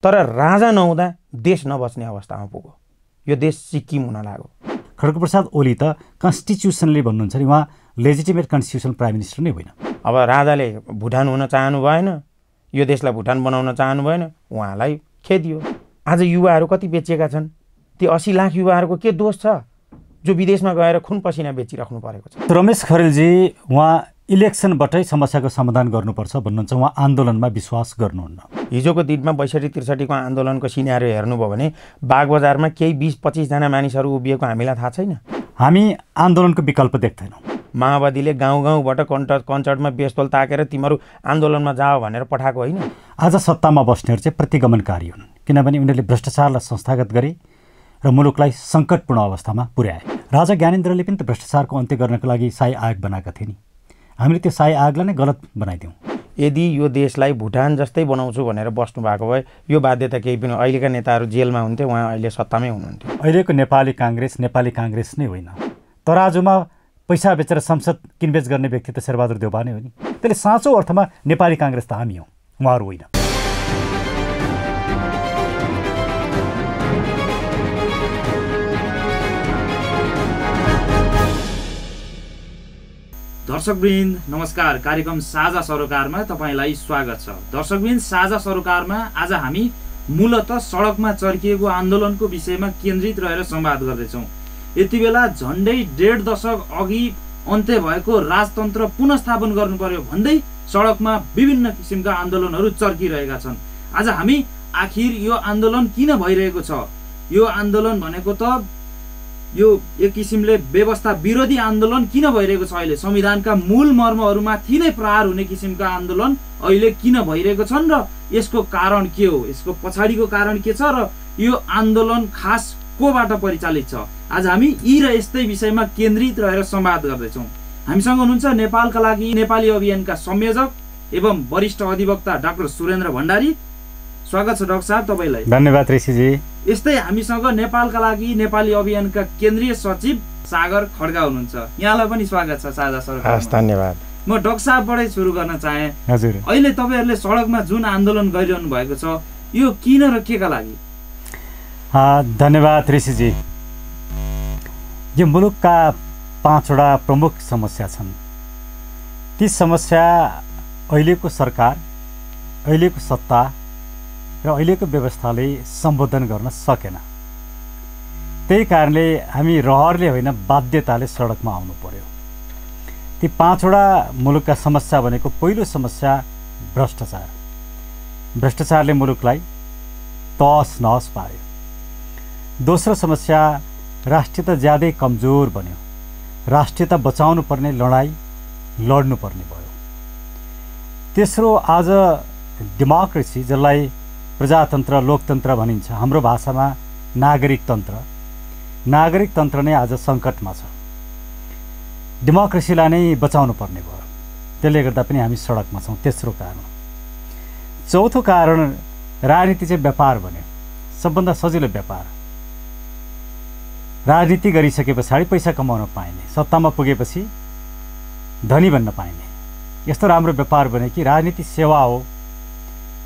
तर राजा नहुँदा देश नबच्ने अवस्थामा पुग्यो। यो देश सिक्किम हुन लाग्यो। खड्गप्रसाद ओली त कन्स्टिट्युसनले भन्नुहुन्छ नि, उहाँ लेजिटिमेट कन्स्टिट्युसनल प्राइम मिनिस्टर नै होइन। अब राजाले भुटान हुन चाहनु भएन, यो देशलाई भुटान बनाउन चाहनु भएन, उहाँलाई खेदियो। आज युवाहरू कति बेचिएका छन्? ती 80 लाख युवाहरूको के दोष छ जो विदेशमा गएर खुन पसिना बेचिराख्नु परेको छ? रमेश खरेलजी, उहाँ इलेक्सनबाटै समस्याको समाधान गर्नुपर्छ भन्नुहुन्छ, उहाँ आन्दोलनमा विश्वास गर्नुहुन्न। हिजोको दिनमा 62-63 को आन्दोलनको सिनारियो हेर्नुभयो भने बागबजारमा केही 20-25 जना मानिसहरू उभिएको हामीलाई थाहा छैन। हामी आन्दोलनको विकल्प देख्दैनौँ। माओवादीले गाउँ गाउँबाट कञ्चडमा बेस्तोल ताकेर तिमीहरू आन्दोलनमा जाओ भनेर पठाएको होइन। आज सत्तामा बस्नेहरू चाहिँ प्रतिगमनकारी हुन्, किनभने उनीहरूले भ्रष्टाचारलाई संस्थागत गरे र मुलुकलाई सङ्कटपूर्ण अवस्थामा पुर्याए। राजा ज्ञानेन्द्रले पनि त भ्रष्टाचारको अन्त्य गर्नको लागि शाही आयोग बनाएका थिए नि। हामीले त्यो शाही आयोगलाई नै गलत बनाइदियौँ। यदि यो देशलाई भुटान जस्तै बनाउँछु भनेर बस्नु भएको भए यो बाध्यता केही पनि, अहिलेका नेताहरू जेलमा हुन्थे, उहाँ अहिले सत्तामै हुनुहुन्थ्यो। अहिलेको नेपाली काङ्ग्रेस नै होइन। तराजुमा पैसा बेचेर संसद किनबेच गर्ने व्यक्ति त शेरबहादुर देउबा नै हो नि। त्यसले साँचो अर्थमा नेपाली काङ्ग्रेस त हामी हौँ, उहाँहरू होइन। दर्शकवृन्द नमस्कार, कार्यक्रम साझा सरोकारमा तपाईलाई स्वागत छ। दर्शकवृन्द, साझा सरोकारमा आज हामी मूलतः सडकमा चर्किएको आन्दोलनको विषयमा केन्द्रित रहेर संवाद गर्दैछौँ। यति बेला झन्डै 1.5 दशक अघि अन्त्य भएको राजतन्त्र पुनर्स्थापन गर्नु पर्यो भन्दै सडकमा विभिन्न किसिमका आन्दोलनहरू चर्किरहेका छन्। आज हामी आखिर यो आन्दोलन किन भइरहेको छ, यो आन्दोलन भनेको त यो एक किसिमले व्यवस्था विरोधी आन्दोलन किन भइरहेको छ, अहिले संविधानका मूल मर्महरूमाथि नै प्रहार हुने किसिमका आन्दोलन अहिले किन भइरहेको छन् र यसको कारण के हो, यसको पछाडिको कारण के छ र यो आन्दोलन खास कोबाट परिचालित छ? आज हामी यी र यस्तै विषयमा केन्द्रित रहेर संवाद गर्दैछौँ। हामीसँग हुनुहुन्छ नेपालका लागि नेपाली अभियानका संयोजक एवं वरिष्ठ अधिवक्ता डाक्टर सुरेन्द्र भण्डारी। स्वागत छ डाक्टर साहब तपाईँलाई। धन्यवाद ऋषिजी। यस्तै हामीसँग नेपालका लागि नेपाली अभियानका केन्द्रीय सचिव सागर खड्गा हुनुहुन्छ, यहाँलाई पनि स्वागत छ साझा सरकारमा। धन्यवाद। म डाक्टर साहबबाटै सुरु गर्न चाहे। हजुर, अहिले तपाईँहरूले सडकमा जुन आन्दोलन गरिरहनु भएको छ यो किन र केका लागि? धन्यवाद ऋषिजी। यो मुलुकका 5वटा प्रमुख समस्या छन्। ती समस्या अहिलेको सरकार, अहिलेको सत्ता र अहिलेको व्यवस्थाले सम्बोधन गर्न सकेन। त्यही कारणले हामी रहरले होइन बाध्यताले सडकमा आउनु पर्यो। ती 5वटा मुलुकका समस्या भनेको पहिलो समस्या भ्रष्टाचार। भ्रष्टाचारले मुलुकलाई तहस नहस पार्यो। दोस्रो समस्या राष्ट्रियता ज्यादै कमजोर बन्यो। राष्ट्रियता बचाउनु पर्ने लडाइँ लड्नुपर्ने भयो। तेस्रो आज डेमोक्रेसी, जसलाई प्रजातन्त्र लोकतन्त्र भनिन्छ, हाम्रो भाषामा नागरिक तन्त्र नै आज सङ्कटमा छ। डेमोक्रेसीलाई नै बचाउनु पर्ने भयो। त्यसले गर्दा पनि हामी सडकमा छौँ। तेस्रो कारण। चौथो कारण राजनीति चाहिँ व्यापार बन्यो, सबभन्दा सजिलो व्यापार। राजनीति गरिसके पछाडि पैसा कमाउन पाइने, सत्तामा पुगेपछि धनी बन्न पाइने यस्तो राम्रो व्यापार बन्यो कि राजनीति सेवा हो।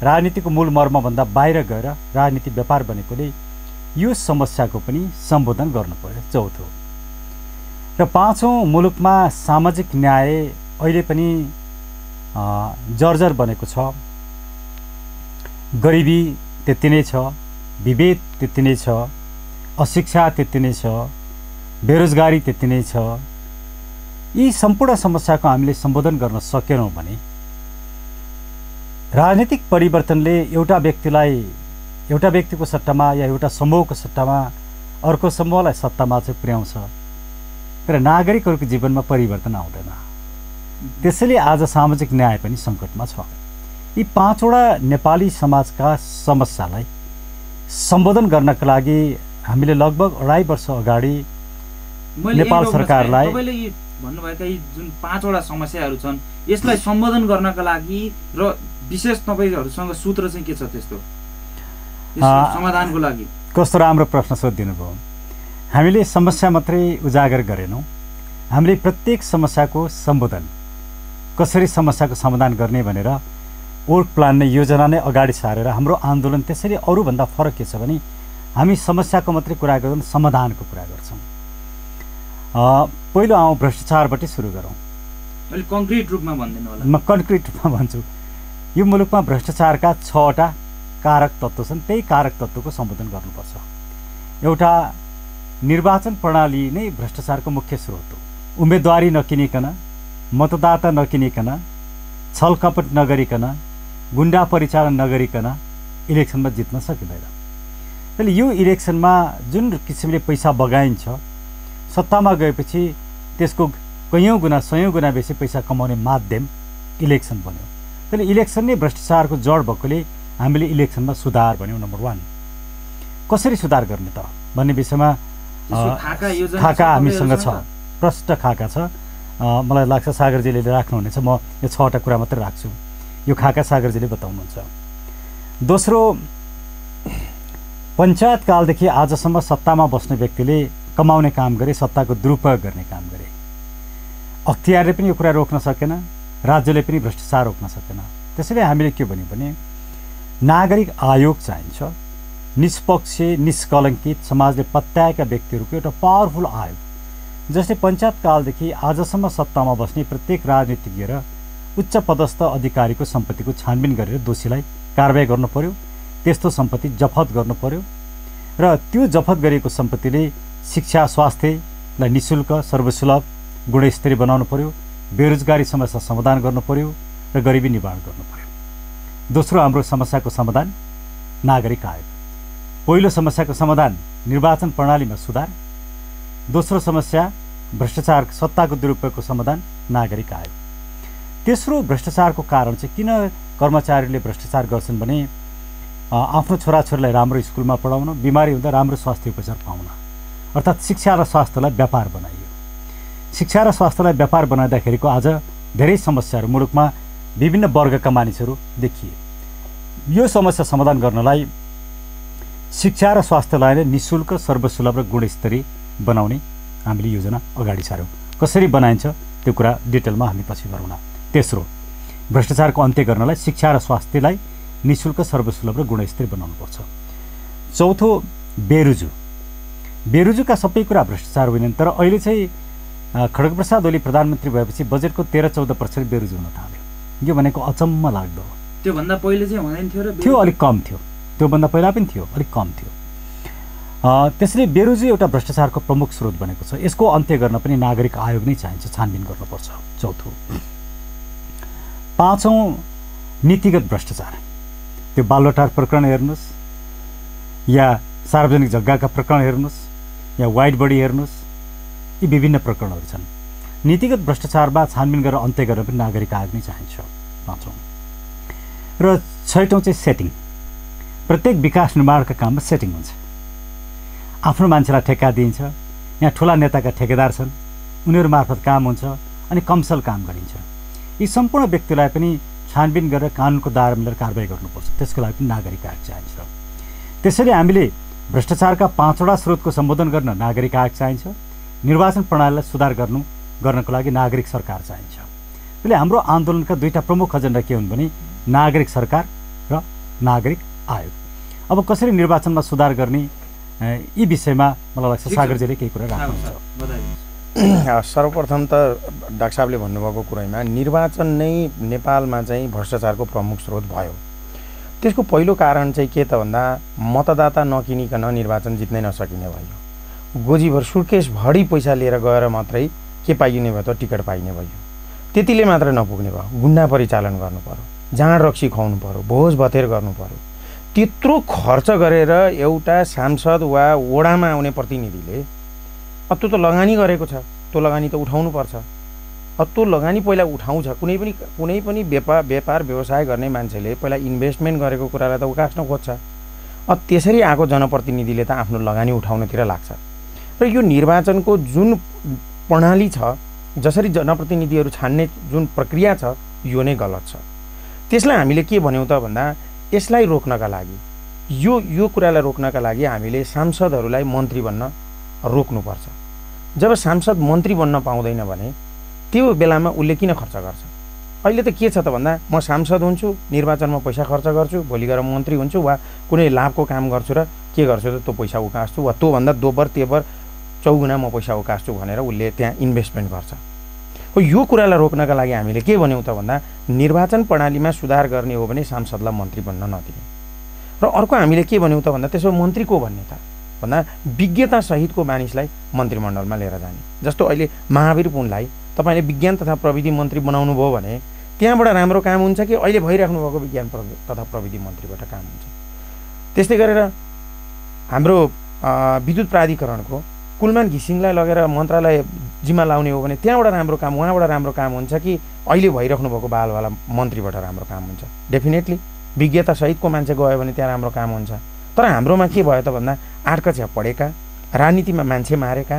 राजनीतिको मूल मर्मभन्दा बाहिर गएर राजनीति व्यापार बनेकोले यो समस्याको पनि सम्बोधन गर्नु पर्यो। चौथो र पाँचौँ, मुलुकमा सामाजिक न्याय अहिले पनि जर्जर बनेको छ। गरिबी त्यति नै छ, विभेद त्यति नै छ, अशिक्षा त्यति नै छ, बेरोजगारी त्यति नै छ। यी सम्पूर्ण समस्याको हामीले सम्बोधन गर्न सकेनौँ भने राजनीतिक परिवर्तनले एउटा व्यक्तिको सट्टामा या एउटा समूहको सट्टामा अर्को समूहलाई सत्तामा चाहिँ पुर्याउँछ, तर नागरिकहरूको जीवनमा परिवर्तन आउँदैन। त्यसैले आज सामाजिक न्याय पनि सङ्कटमा छ। यी 5वटा नेपाली समाजका समस्यालाई सम्बोधन गर्नका लागि हामीले लगभग 2.5 वर्ष अगाडि नेपाल सरकारलाई भन्नुभएका यी जुन 5वटा समस्याहरू छन् यसलाई सम्बोधन गर्नका लागि र विशेष तपाईहरुसँग सूत्र चाहिँ के छ त्यस्तो समाधानको लागि? कस्तो राम्रो प्रश्न सोधिदिनु भयो। हामीले समस्या मात्रै उजागर गरेनौँ, हामीले प्रत्येक समस्याको सम्बोधन, कसरी समस्याको समाधान गर्ने भनेर वर्क प्लान नै योजना नै अगाडि सारेर हाम्रो आन्दोलन त्यसरी अरूभन्दा फरक के छ भने हामी समस्याको मात्रै कुरा गर्दैनौँ, समाधानको कुरा गर्छौँ। पहिलो आउँ भ्रष्टाचारबाटै सुरु गरौँ। अहिले कङ्क्रिट रूपमा भन्दिनु होला। म कन्क्रिट रूपमा भन्छु। यो मुलुकमा भ्रष्टाचारका 6वटा कारक तत्त्व छन्। त्यही कारक तत्त्वको सम्बोधन गर्नुपर्छ। एउटा निर्वाचन प्रणाली नै भ्रष्टाचारको मुख्य स्रोत हो। उम्मेदवारी नकिनिकन, मतदाता नकिनिकन, छलकपट नगरिकन, गुन्डा परिचालन नगरिकन इलेक्सनमा जित्न सकिँदैन। त्यसले यो इलेक्सनमा जुन किसिमले पैसा बगाइन्छ, सत्तामा गएपछि त्यसको कैयौँ गुणा 100 गुणा बेसी पैसा कमाउने माध्यम इलेक्सन बन्यो। त्यसले इलेक्सन नै भ्रष्टाचारको जड भएकोले हामीले इलेक्सनमा सुधार भन्यौँ। नम्बर 1 कसरी सुधार गर्ने त भन्ने विषयमा खाका हामीसँग छ, प्रष्ट खाका छ। मलाई लाग्छ सागरजीले राख्नुहुनेछ। म यो 6वटा कुरा मात्रै राख्छु। यो खाका सागरजीले बताउनुहुन्छ। दोस्रो, पञ्चायत कालदेखि आजसम्म सत्तामा बस्ने व्यक्तिले कमाउने काम गरे, सत्ताको दुरुपयोग गर्ने काम गरे। अख्तियारले पनि यो कुरा रोक्न सकेन, राज्यले पनि भ्रष्टाचार रोक्न सकेन। त्यसैले हामीले के भन्यौँ भने नागरिक आयोग चाहिन्छ। निष्पक्ष, निष्कलङ्कित, समाजले पत्याएका व्यक्तिहरूको एउटा पावरफुल आयोग, जसले पञ्चायत कालदेखि आजसम्म सत्तामा बस्ने प्रत्येक राजनीतिज्ञ र उच्च पदस्थ अधिकारीको सम्पत्तिको छानबिन गरेर दोषीलाई कारबाही गर्नु पर्यो। त्यस्तो सम्पत्ति जफत गर्नु पर्यो र त्यो जफत गरिएको सम्पत्तिले शिक्षा, स्वास्थ्यलाई निःशुल्क, सर्वसुलभ, गुणस्तरीय बनाउनु पर्यो। बेरोजगारी समस्या समाधान गर्नु पर्यो र गरिबी निवारण गर्नु पर्यो। दोस्रो, हाम्रो समस्याको समाधान नागरिक आयोग। पहिलो समस्याको समाधान निर्वाचन प्रणालीमा सुधार। दोस्रो समस्या भ्रष्टाचार, सत्ताको दुरुपयोगको समाधान नागरिक आयोग। तेस्रो, भ्रष्टाचारको कारण चाहिँ किन कर्मचारीले भ्रष्टाचार गर्छन् भने आफ्नो छोराछोरीलाई राम्रो स्कुलमा पढाउन, बिमारी हुँदा राम्रो स्वास्थ्य उपचार पाउन, अर्थात् शिक्षा र स्वास्थ्यलाई व्यापार बनाइयो। शिक्षा र स्वास्थ्यलाई व्यापार बनाउँदाखेरिको आज धेरै समस्याहरू मुलुकमा विभिन्न वर्गका मानिसहरू देखिए। यो समस्या समाधान गर्नलाई शिक्षा र स्वास्थ्यलाई नै निःशुल्क, सर्वसुलभ र गुणस्तरीय बनाउने हामीले योजना अगाडि सार्यौँ। कसरी बनाइन्छ त्यो कुरा डिटेलमा हामी पछि गरौँला। तेस्रो, भ्रष्टाचारको अन्त्य गर्नलाई शिक्षा र स्वास्थ्यलाई निःशुल्क, सर्वसुलभ र गुणस्तरीय बनाउनुपर्छ। चौथो, बेरुजुका सबै कुरा भ्रष्टाचार होइनन्, तर अहिले चाहिँ खड्गप्रसाद ओली प्रधानमन्त्री भएपछि बजेटको 13-14% बेरुजु हुन थाल्यो। यो भनेको अचम्म लाग्दो हो। त्योभन्दा पहिले चाहिँ हुँदैन थियो र थियो, अलिक कम थियो। त्योभन्दा पहिला पनि थियो, अलिक कम थियो। त्यसैले बेरुजु एउटा भ्रष्टाचारको प्रमुख स्रोत बनेको छ। यसको अन्त्य गर्न पनि नागरिक आयोग नै चाहिन्छ, छानबिन गर्नुपर्छ। चौथो। पाँचौँ, नीतिगत भ्रष्टाचार। त्यो बालुवाटार प्रकरण हेर्नुहोस्, या सार्वजनिक जग्गाका प्रकरण हेर्नुहोस्, या वाइड बडी हेर्नुहोस्, यी विभिन्न प्रकरणहरू छन्। नीतिगत भ्रष्टाचारमा छानबिन गरेर अन्त्य गर्न पनि नागरिक आयोग नै चाहिन्छ। पाँचौँ। र छैटौँ चाहिँ सेटिङ। प्रत्येक विकास निर्माणका काममा सेटिङ हुन्छ। आफ्नो मान्छेलाई ठेक्का दिइन्छ, यहाँ ठुला नेताका ठेकेदार छन्, उनीहरू मार्फत काम हुन्छ अनि कमसल काम गरिन्छ। यी सम्पूर्ण व्यक्तिलाई पनि छानबिन गरेर कानुनको दायरामा लिएर कारबाही गर्नुपर्छ। त्यसको लागि पनि नागरिक आयोग चाहिन्छ। त्यसैले हामीले भ्रष्टाचारका 5वटा स्रोतको सम्बोधन गर्न नागरिक आयोग चाहिन्छ। निर्वाचन प्रणालीलाई सुधार गर्नको लागि नागरिक सरकार चाहिन्छ। त्यसले हाम्रो आन्दोलनका 2टा प्रमुख एजेन्डा के हुन् भने नागरिक सरकार र नागरिक आयोग। अब कसरी निर्वाचनमा सुधार गर्ने यी विषयमा मलाई लाग्छ सागरजीले केही कुरा राख्नुहुन्छ। सर्वप्रथम त डाक्टर साहबले भन्नुभएको कुरामा निर्वाचन नै नेपालमा चाहिँ भ्रष्टाचारको प्रमुख स्रोत भयो। त्यसको पहिलो कारण चाहिँ के त भन्दा मतदाता नकिनिकन निर्वाचन जित्नै नसकिने भयो। गोजीभर सुर्केसभरि पैसा लिएर गएर मात्रै के पाइने भयो त टिकट पाइने भयो। त्यतिले मात्र नपुग्ने भयो, गुन्डा परिचालन गर्नु पर्यो, जाँड रक्सी खुवाउनु पर्यो, भोज भतेर गर्नु पर्यो। त्यत्रो खर्च गरेर एउटा सांसद वा वडामा आउने प्रतिनिधिले त्यो त लगानी गरेको छ, त्यो लगानी त उठाउनु पर्छ। त्यो लगानी पहिला उठाउँछ। कुनै पनि व्यापार व्यवसाय गर्ने मान्छेले पहिला इन्भेस्टमेन्ट गरेको कुरालाई त उकास्न खोज्छ। त्यसरी आएको जनप्रतिनिधिले त आफ्नो लगानी उठाउनतिर लाग्छ। र यो निर्वाचनको जुन प्रणाली छ, जसरी जनप्रतिनिधिहरू छान्ने जुन प्रक्रिया छ, यो नै गलत छ। त्यसलाई हामीले के भन्यौँ त भन्दा यसलाई रोक्नका लागि, यो कुरालाई रोक्नका लागि हामीले सांसदहरूलाई मन्त्री बन्न रोक्नुपर्छ। जब सांसद मन्त्री बन्न पाउँदैन भने त्यो बेलामा उसले किन खर्च गर्छ? अहिले त के छ त भन्दा म सांसद हुन्छु, निर्वाचनमा पैसा खर्च गर्छु, भोलि गएर मन्त्री हुन्छु वा कुनै लाभको काम गर्छु र के गर्छु त त्यो पैसा उकास्छु वा त्योभन्दा दोब्बर तेब्बर चौगुना म पैसा उकास्छु भनेर उसले त्यहाँ इन्भेस्टमेन्ट गर्छ। हो यो कुरालाई रोक्नका लागि हामीले के भन्यौँ त भन्दा निर्वाचन प्रणालीमा सुधार गर्ने हो भने सांसदलाई मन्त्री बन्न नदिने। र अर्को हामीले के भन्यौँ त भन्दा त्यसो मन्त्री को भन्ने त भन्दा विज्ञता सहितको मानिसलाई मन्त्रीमण्डलमा लिएर जाने। जस्तो अहिले महावीर पुनलाई तपाईँले विज्ञान तथा प्रविधि मन्त्री बनाउनु भयो भने त्यहाँबाट राम्रो काम हुन्छ कि अहिले भइराख्नु भएको विज्ञान तथा प्रविधि मन्त्रीबाट काम हुन्छ। त्यस्तै गरेर हाम्रो विद्युत प्राधिकरणको कुलमान घिसिङलाई लगेर मन्त्रालय जिम्मा लाउने हो भने त्यहाँबाट राम्रो काम उहाँबाट राम्रो काम हुन्छ कि अहिले भइराख्नु भएको बालवाला मन्त्रीबाट राम्रो काम हुन्छ। डेफिनेटली विज्ञता सहितको मान्छे गयो भने त्यहाँ राम्रो काम हुन्छ। तर हाम्रोमा के भयो त भन्दा आठकछ्या पढेका, राजनीतिमा मान्छे मारेका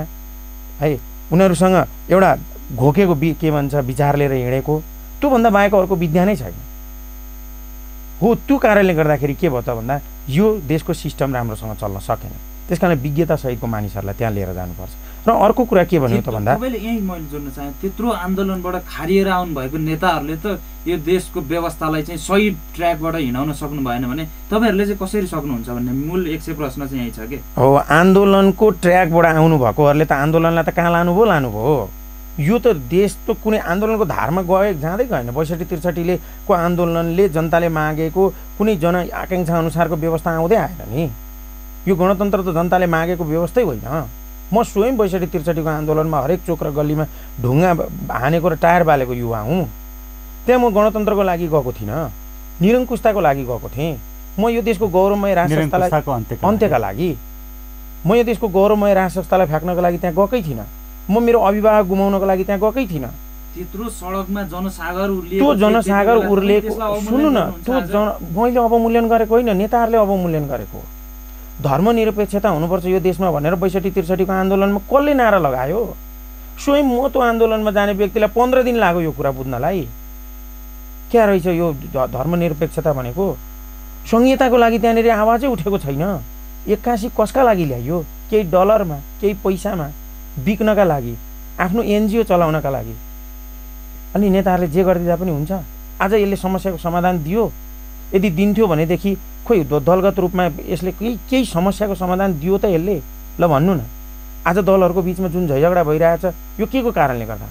है, उनीहरूसँग एउटा घोकेको के भन्छ विचार लिएर हिँडेको, त्योभन्दा बाहेक अर्को विद्या नै छैन। हो त्यो कारणले गर्दाखेरि के भयो त भन्दा यो देशको सिस्टम राम्रोसँग चल्न सकेन। त्यस कारण विज्ञता सहितको मानिसहरूलाई त्यहाँ लिएर जानुपर्छ। र अर्को कुरा के भन्यो त भन्दा तपाईँले यही मैले जोड्न चाहेँ, त्यत्रो आन्दोलनबाट खारिएर आउनु भएको नेताहरूले त यो देशको व्यवस्थालाई चाहिँ सही ट्र्याकबाट हिँडाउन सक्नु भएन भने तपाईँहरूले चाहिँ कसरी सक्नुहुन्छ भन्ने मूल 100 प्रश्न चाहिँ यही छ कि हो। आन्दोलनको ट्र्याकबाट आउनु भएकोहरूले त आन्दोलनलाई त कहाँ लानुभयो। यो त देश त कुनै आन्दोलनको धारमा जाँदै गएन। 62-63 को आन्दोलनले जनताले मागेको कुनै जनआकाङ्क्षा अनुसारको व्यवस्था आउँदै आएन नि। यो गणतन्त्र त जनताले मागेको व्यवस्थै होइन। म स्वयं 62-63 को आन्दोलनमा हरेक चोक र गल्लीमा ढुङ्गा हानेको र टायर बालेको युवा हुँ। त्यहाँ म गणतन्त्रको लागि गएको थिइनँ, निरङ्कुशताको लागि गएको थिएँ। म यो देशको गौरवमय राज संस्थालाई अन्त्यका लागि, म यो देशको गौरवमय राज संस्थालाई फ्याँक्नको लागि त्यहाँ गएकै थिइनँ। म मेरो अभिभावक गुमाउनको लागि त्यहाँ गएकै थिइनँ। त्यत्रो सडकमा जनसागर उर्लिएको, त्यो जनसागर उर्लिएको सुन्नु न, त्यो मैले अवमूल्यन गरेको होइन, नेताहरूले अवमूल्यन गरेको। धर्मनिरपेक्षता हुनुपर्छ यो देशमा भनेर 62-63 को आन्दोलनमा कसले नारा लगायो? स्वयं म त्यो आन्दोलनमा जाने व्यक्तिलाई 15 दिन लाग्यो यो कुरा बुझ्नलाई। क्या रहेछ यो धर्मनिरपेक्षता भनेको? संहिताको लागि त्यहाँनिर आवाजै उठेको छैन। 81 कसका लागि ल्याइयो? केही डलरमा, केही पैसामा बिक्नका लागि, आफ्नो एनजिओ चलाउनका लागि। अनि नेताहरूले जे गरिदिँदा पनि हुन्छ। आज यसले समस्याको समाधान दियो। यदि दिन्थ्यो भनेदेखि खोइ दलगत रूपमा यसले केही समस्याको समाधान दियो त यसले? ल भन्नु न। आज दलहरूको बिचमा जुन झैझगडा भइरहेछ यो के को कारणले गर्दा?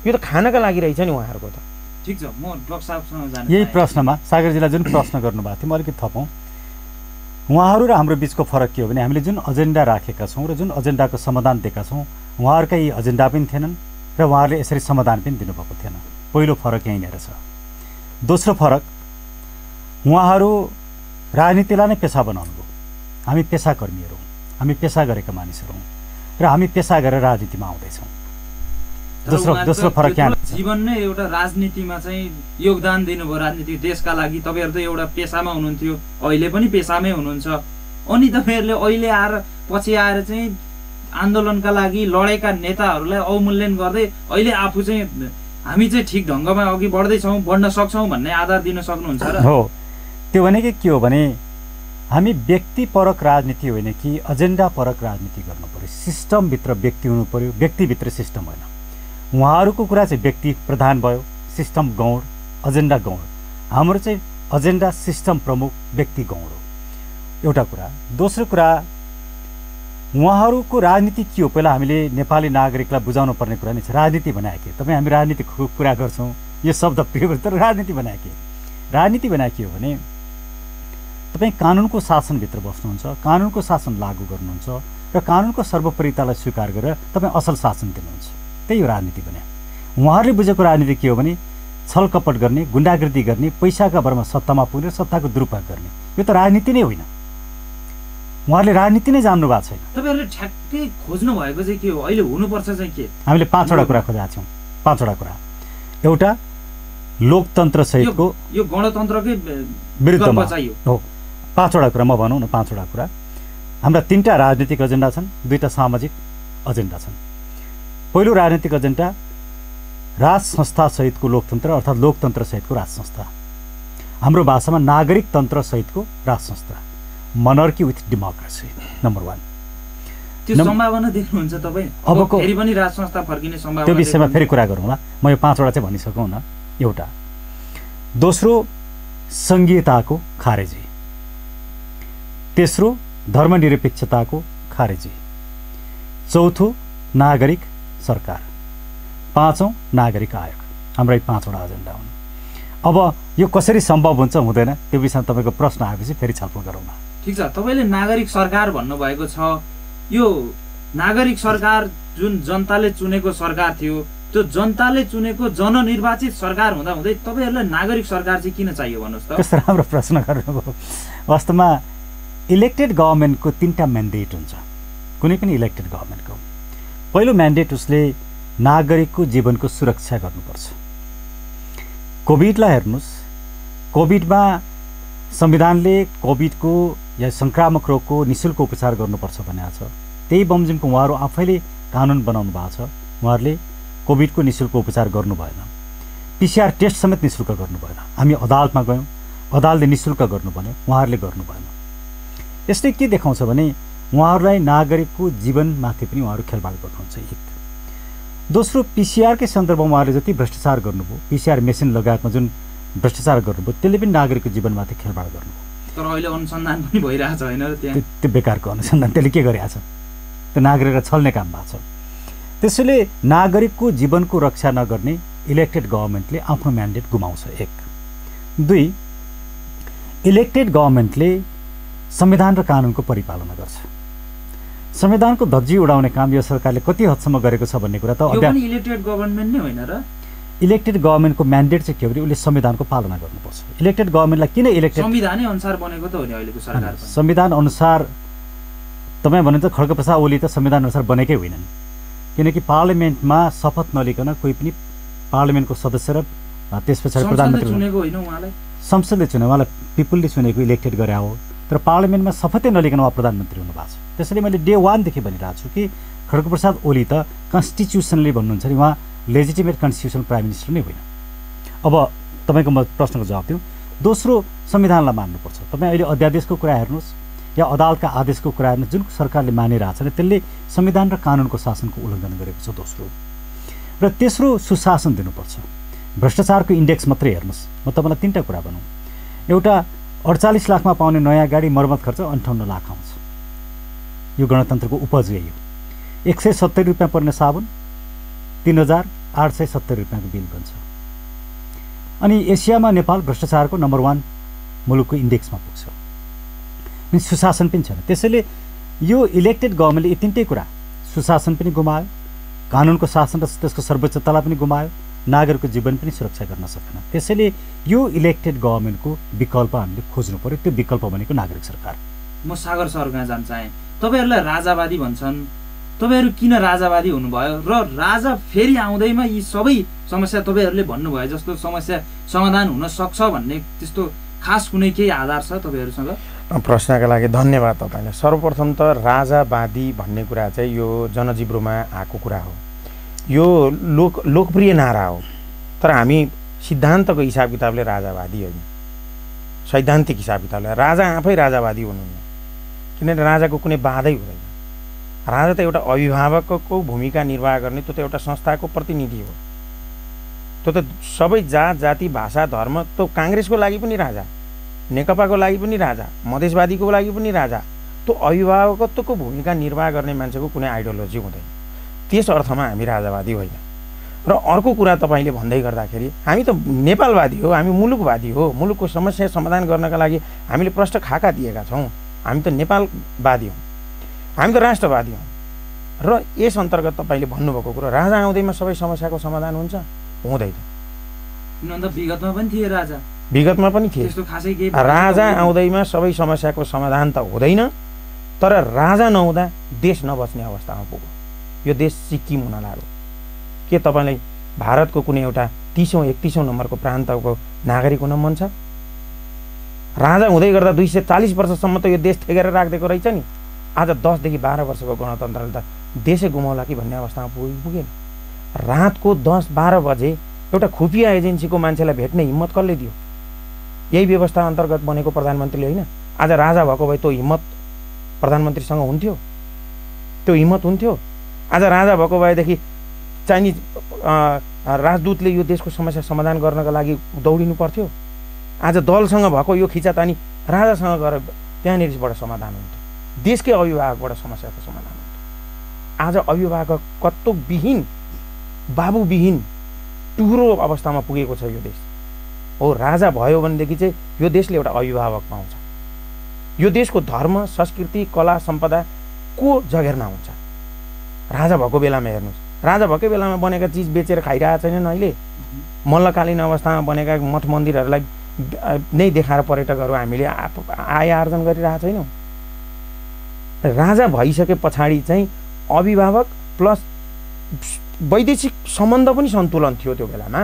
यो त खानका लागि रहेछ नि उहाँहरूको त। ठिक छ, म डाक्टर साहबसँग जाने यही प्रश्नमा सागरजीलाई जुन प्रश्न गर्नुभएको थियो म अलिकति थपौँ। उहाँहरू र हाम्रो बिचको फरक के हो भने हामीले जुन एजेन्डा राखेका छौँ र जुन एजेन्डाको समाधान दिएका छौँ उहाँहरूका यी एजेन्डा पनि थिएनन् र उहाँहरूले यसरी समाधान पनि दिनुभएको थिएन। पहिलो फरक यहीँनिर छ। दोस्रो फरक, उहाँहरू राजनीतिलाई नै पेसा बनाउनु भयो। हामी पेसाकर्मीहरू हौँ, हामी पेसा गरेका मानिसहरू हौँ र हामी पेसा गरेर राजनीतिमा आउँदैछौँ। दोस्रो फरक यहाँ जीवन नै एउटा राजनीतिमा चाहिँ योगदान दिनुभयो राजनीतिक देशका लागि। तपाईँहरू त एउटा पेसामा हुनुहुन्थ्यो, अहिले पनि पेसामै हुनुहुन्छ। अनि तपाईँहरूले अहिले आएर पछि आएर चाहिँ आन्दोलनका लागि लडेका नेताहरूलाई अवमूल्यन गर्दै अहिले आफू चाहिँ हामी चाहिँ ठिक ढङ्गमा अघि बढ्दैछौँ, बढ्न सक्छौँ भन्ने आधार दिन सक्नुहुन्छ र? हो, त्यो भनेको के हो भने हामी व्यक्तिपरक राजनीति होइन कि एजेन्डापरक राजनीति गर्नु पर्यो। सिस्टमभित्र व्यक्ति हुनु पर्यो, व्यक्तिभित्र सिस्टम होइन। उहाँहरूको कुरा चाहिँ व्यक्ति प्रधान भयो, सिस्टम गौण, एजेन्डा गौण। हाम्रो चाहिँ एजेन्डा सिस्टम प्रमुख, व्यक्ति गौण हो, एउटा कुरा। दोस्रो कुरा, उहाँहरूको राजनीति के हो पहिला हामीले नेपाली नागरिकलाई बुझाउनु पर्ने कुरा नै छ। राजनीति बनाए के? तपाईँ हामी राजनीतिको कुरा गर्छौँ, यो शब्द प्रिय, तर राजनीति बनाए के? राजनीति बनाए के हो भने तपाईँ कानुनको शासनभित्र बस्नुहुन्छ, कानुनको शासन लागू गर्नुहुन्छ र कानुनको सर्वोपरितालाई स्वीकार गरेर तपाईँ असल शासन दिनुहुन्छ। त्यही हो राजनीति भने। उहाँहरूले बुझेको राजनीति के हो भने छलकपट गर्ने, गुन्डागर्दी गर्ने, पैसाका भरमा सत्तामा पुगेर सत्ताको दुरुपयोग गर्ने। यो त राजनीति नै होइन। उहाँहरूले राजनीति नै जान्नु भएको छैन। तपाईँहरूले ठ्याक्कै खोज्नु भएको चाहिँ के हो? अहिले हुनुपर्छ चाहिँ के? हामीले 5वटा कुरा खोजेका छौँ। 5वटा कुरा। एउटा, लोकतन्त्र सहितको यो गणतन्त्रकै विरुद्धमा हो। 5वटा कुरा म भनौँ न। 5वटा कुरा हाम्रा 3टा राजनीतिक एजेन्डा छन्, 2टा सामाजिक एजेन्डा छन्। पहिलो राजनीतिक एजेन्डा राज संस्था सहितको लोकतन्त्र, अर्थात् लोकतन्त्र सहितको राज संस्था। हाम्रो भाषामा नागरिक तन्त्र सहितको राज संस्था, मोनर्की विथ डेमोक्रेसी, नम्बर 1। त्यो सम्भावना देख्नुहुन्छ तपाईँ? अबको फेरि पनि राज संस्था फर्किने सम्भावना? त्यो विषयमा फेरि कुरा गरौँला। म यो 5वटा चाहिँ भनिसकौँ न। एउटा। दोस्रो सङ्घीयताको खारेजी, तेस्रो धर्मनिरपेक्षताको खारेजी, चौथो नागरिक सरकार, पाँचौँ नागरिक आयोग। हाम्रा यी 5वटा एजेन्डा हुन्। अब यो कसरी सम्भव हुन्छ हुँदैन त्यो विषयमा तपाईँको प्रश्न आएपछि फेरि छलफल गरौँ न। ठिक छ, तपाईँले नागरिक सरकार भन्नुभएको छ। यो नागरिक सरकार जुन जनताले चुनेको सरकार थियो, त्यो जनताले चुनेको जननिर्वाचित सरकार हुँदाहुँदै तपाईँहरूलाई नागरिक सरकार चाहिँ किन चाहियो भन्नुहोस् त? कस्तो राम्रो प्रश्न गर्नुभयो। वास्तवमा इलेक्टेड गभर्मेन्टको 3टा म्यान्डेट हुन्छ कुनै पनि इलेक्टेड गभर्मेन्टको। पहिलो म्यान्डेट उसले नागरिकको जीवनको सुरक्षा गर्नुपर्छ। कोभिडलाई हेर्नुहोस्, कोभिडमा संविधानले कोभिडको या संक्रामक रोगको निःशुल्क उपचार गर्नुपर्छ भनेको छ। त्यही बमोजिमको उहाँहरू आफैले कानुन बनाउनु भएको छ। उहाँहरूले कोभिडको निःशुल्क उपचार गर्नु भएन, PCR टेस्ट समेत निःशुल्क गर्नु भएन। हामी अदालतमा गयौँ, अदालतले निःशुल्क गर्नु भन्यो, उहाँहरूले गर्नु भएन। यसले के देखाउँछ भने उहाँहरूलाई नागरिकको जीवनमाथि पनि उहाँहरू खेलबाड गर्नुहुन्छ। एक। दोस्रो PCR कै सन्दर्भमा उहाँहरूले जति भ्रष्टाचार गर्नुभयो, PCR मेसिन लगायतमा जुन भ्रष्टाचार गर्नुभयो त्यसले पनि नागरिकको जीवनमाथि खेलबाड गर्नुभयो। तर अहिले अनुसन्धान पनि भइरहेछ होइन र त्यहाँ त्यो बेकारको अनुसन्धान त्यसले के गरिरहेछ? त्यो नागरिकलाई छल्ने काम भएको छ। त्यसैले नागरिकको जीवनको रक्षा नगर्ने इलेक्टेड गभर्मेन्टले आफ्नो म्यान्डेट गुमाउँछ। एक। दुई, इलेक्टेड गभर्मेन्टले संविधान र कानुनको परिपालना गर्छ। संविधानको धज्जी उडाउने काम यो सरकारले कति हदसम्म गरेको छ भन्ने कुरा त इलेक्टेड गभर्मेन्ट नै होइन र? इलेक्टेड गभर्मेन्टको म्यान्डेट चाहिँ के हो भने उसले संविधानको पालना गर्नुपर्छ। इलेक्टेड गभर्मेन्टलाई किन इलेक्टेड? संविधानै अनुसार बनेको त हो नि अहिलेको सरकार। संविधान अनुसार तपाईँ भने त खड्गप्रसाद ओली त संविधान अनुसार बनेकै होइनन्, किनकि पार्लियामेन्टमा शपथ नलिकन कोही पनि पार्लियामेन्टको सदस्य र त्यस पछाडि प्रधानमन्त्री चुनेको होइन उहाँलाई, संसदले चुने, उहाँलाई पिपुलले चुनेको इलेक्टेड गरे हो। तर पार्लियामेन्टमा शपथै नलिकन उहाँ प्रधानमन्त्री हुनुभएको छ। त्यसैले मैले डे 1 देखि भनिरहेको छु कि खड्गप्रसाद ओली त कन्स्टिट्युसनले भन्नुहुन्छ नि उहाँ लेजिटिमेट कन्स्टिट्युसनल प्राइम मिनिस्टर नै होइन। अब तपाईँको म प्रश्नको जवाब दिउँ। दोस्रो, संविधानलाई मान्नुपर्छ। तपाईँ अहिले अध्यादेशको कुरा हेर्नुहोस् या अदालतका आदेशको कुरा हेर्नुहोस्, जुन सरकारले मानिरहेको छ त्यसले संविधान र कानुनको शासनको उल्लङ्घन गरेको छ। दोस्रो र तेस्रो, सुशासन दिनुपर्छ। भ्रष्टाचारको इन्डेक्स मात्रै हेर्नुहोस्। म तपाईँलाई 3टा कुरा भनौँ। एउटा, 48 लाखमा पाउने नयाँ गाडी मर्मत खर्च 58 लाख आउँछ। यो गणतन्त्रको उपज यही हो। 170 रुपियाँ पर्ने साबुन 3870 रुपियाँको बिल बन्छ। अनि एसियामा नेपाल भ्रष्टाचारको नम्बर 1 मुलुकको इन्डेक्समा पुग्छ। अनि सुशासन पनि छैन। त्यसैले यो इलेक्टेड गभर्मेन्टले यी 3टै कुरा, सुशासन पनि गुमायो, कानुनको शासन र त्यसको सर्वोच्चतालाई पनि गुमायो, नागरिकको जीवन पनि सुरक्षा गर्न सकेन। त्यसैले यो इलेक्टेड गभर्मेन्टको विकल्प हामीले खोज्नु पर्यो। त्यो विकल्प भनेको नागरिक सरकार। म सागर सर कहाँ जान चाहेँ। तपाईँहरूलाई राजावादी भन्छन्, तपाईँहरू किन राजावादी हुनुभयो र राजा फेरि आउँदैमा यी सबै समस्या तपाईँहरूले भन्नुभयो जस्तो समस्या समाधान हुन सक्छ भन्ने त्यस्तो खास कुनै केही आधार छ तपाईँहरूसँग? प्रश्नका लागि धन्यवाद तपाईँलाई। सर्वप्रथम त राजावादी भन्ने कुरा चाहिँ यो जनजीवनमा आएको कुरा हो। यो लोकप्रिय नारा हो, तर हामी सिद्धान्तको हिसाब किताबले राजावादी होइन, सैद्धान्तिक हिसाब किताबले राजा आफै राजावादी हुनुहुन्न, किनभने राजाको कुनै बाधै हुँदैन। राजा त एउटा अभिभावकको भूमिका निर्वाह गर्ने, त्यो त एउटा संस्थाको प्रतिनिधि हो। त्यो त सबै जात जाति भाषा धर्म, त्यो काङ्ग्रेसको लागि पनि राजा, नेकपाको लागि पनि राजा, मधेसवादीको लागि पनि राजा। त्यो अभिभावकत्वको भूमिका निर्वाह गर्ने मान्छेको कुनै आइडियोलोजी हुँदैन। त्यस अर्थमा हामी राजावादी होइन। र अर्को कुरा तपाईँले भन्दै गर्दाखेरि हामी त नेपालवादी हो, हामी मुलुकवादी हो। मुलुकको समस्या समाधान गर्नका लागि हामीले प्रष्ट खाका दिएका छौँ। हामी त नेपालवादी हौँ, हामी त राष्ट्रवादी हौँ। र यस अन्तर्गत तपाईँले भन्नुभएको कुरो राजा आउँदैमा सबै समस्याको समाधान हुन्छ, हुँदैन। विगतमा पनि थिए राजा, विगतमा पनि थिए। राजा आउँदैमा सबै समस्याको समाधान त हुँदैन, तर राजा नहुँदा देश नबच्ने अवस्थामा पुग्यो। यो देश सिक्किम हुन लाग्यो। के तपाईँलाई भारतको कुनै एउटा 30औं 31औं नम्बरको प्रान्तको नागरिक हुन मन छ? राजा हुँदै गर्दा 240 वर्षसम्म त यो देश ठेकेर राखिदिएको रहेछ नि। आज 10 देखि 12 वर्षको गणतन्त्रले त देशै गुमाउला कि भन्ने अवस्थामा पुगेन। रातको 10-12 बजे एउटा खुफिया एजेन्सीको मान्छेलाई भेट्ने हिम्मत कसले दियो? यही व्यवस्था अन्तर्गत बनेको प्रधानमन्त्रीले होइन। आज राजा भएको भए त्यो हिम्मत प्रधानमन्त्रीसँग हुन्थ्यो, त्यो हिम्मत हुन्थ्यो। आज राजा भएको भएदेखि चाइनिज राजदूतले यो देशको समस्या समाधान गर्नका लागि दौडिनु पर्थ्यो। आज दलसँग भएको यो खिचातानी राजासँग गएर त्यहाँनिरबाट समाधान हुन्थ्यो, देशकै अभिभावकबाट समस्याको समाधान हुन्थ्यो। आज अभिभावकत्वविहीन, बाबुविहीन टुहुरो अवस्थामा पुगेको छ यो देश। हो, राजा भयो भनेदेखि चाहिँ यो देशले एउटा अभिभावक पाउँछ। यो देशको धर्म, संस्कृति, कला, सम्पदा को जगेर्ना हुन्छ। राजा भएको बेलामा हेर्नुहोस्, राजा भएकै बेलामा बनेका चिज बेचेर खाइरहेको छैनन् अहिले। मल्लकालीन अवस्थामा बनेका मठ मन्दिरहरूलाई नै देखाएर पर्यटकहरू हामीले आय आर्जन गरिरहेको छैनौँ। राजा भइसके पछाडि चाहिँ अभिभावक प्लस वैदेशिक सम्बन्ध पनि सन्तुलन थियो त्यो बेलामा।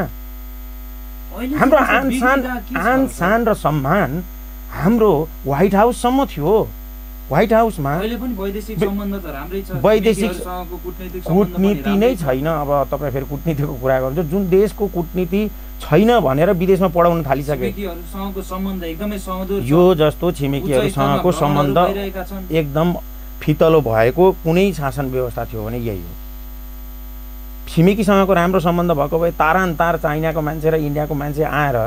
हाम्रो आन शान र सम्मान हाम्रो व्हाइट हाउससम्म थियो। व्हाइट हाउसमा वैदेशिक कूटनीति नै छैन। अब तपाईँ फेरि कूटनीतिको कुरा गर्नुहुन्छ, जुन देशको कूटनीति छैन भनेर विदेशमा पढाउन थालिसके। यो जस्तो छिमेकीहरूसँगको सम्बन्ध एकदम फितलो भएको कुनै शासन व्यवस्था थियो भने यही हो। छिमेकीसँगको राम्रो सम्बन्ध भएको भए तारान्तार चाइनाको मान्छे र इन्डियाको मान्छे आएर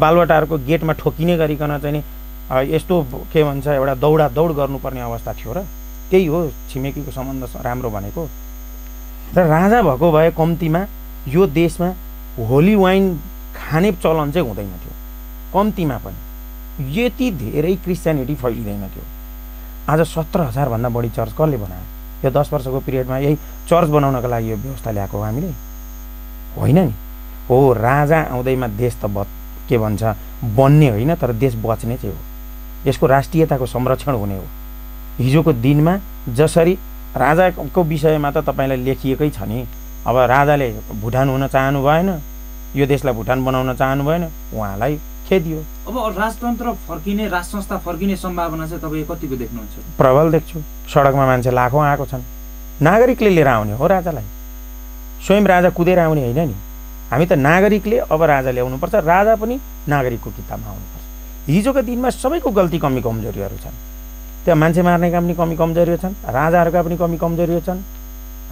बालुवाटारको गेटमा ठोकिने गरिकन चाहिँ यस्तो के भन्छ एउटा दौड गर्नुपर्ने अवस्था थियो र त्यही हो छिमेकीको सम्बन्ध राम्रो भनेको। र राजा भएको भए कम्तीमा यो देशमा होली वाइन खाने चलन चाहिँ हुँदैन थियो, कम्तीमा पनि यति धेरै क्रिस्चियनिटी फैलिँदैन थियो। आज 17,000 भन्दा बढी चर्च कसले बनायो? यो 10 वर्षको पिरियडमा यही चर्च बनाउनका लागि यो व्यवस्था ल्याएको हो हामीले, होइन नि? हो, राजा आउँदैमा देश त के भन्छ बन्ने होइन, तर देश बच्ने चाहिँ हो। यसको राष्ट्रियताको संरक्षण हुने हो। हिजोको दिनमा जसरी राजाको विषयमा त तपाईँलाई लेखिएकै छ नि। अब राजाले भुटान हुन चाहनु भएन, यो देशलाई भुटान बनाउन चाहनु भएन, उहाँलाई खेदियो। अब राजतन्त्र फर्किने, राज संस्था फर्किने सम्भावना चाहिँ तपाईँ कतिको देख्नुहुन्छ? प्रबल देख्छु। सडकमा मान्छे लाखौँ आएको छन्। नागरिकले लिएर आउने हो राजालाई, स्वयं राजा कुदेर आउने होइन नि। हामी त नागरिकले अब राजा ल्याउनुपर्छ, राजा पनि नागरिकको किताबमा आउनुपर्छ। हिजोका दिनमा सबैको गल्ती कमी कमजोरीहरू छन्। त्यहाँ मान्छे मार्नेका पनि कमी कमजोरीहरू छन्, राजाहरूका पनि कमी कमजोरीहरू छन्,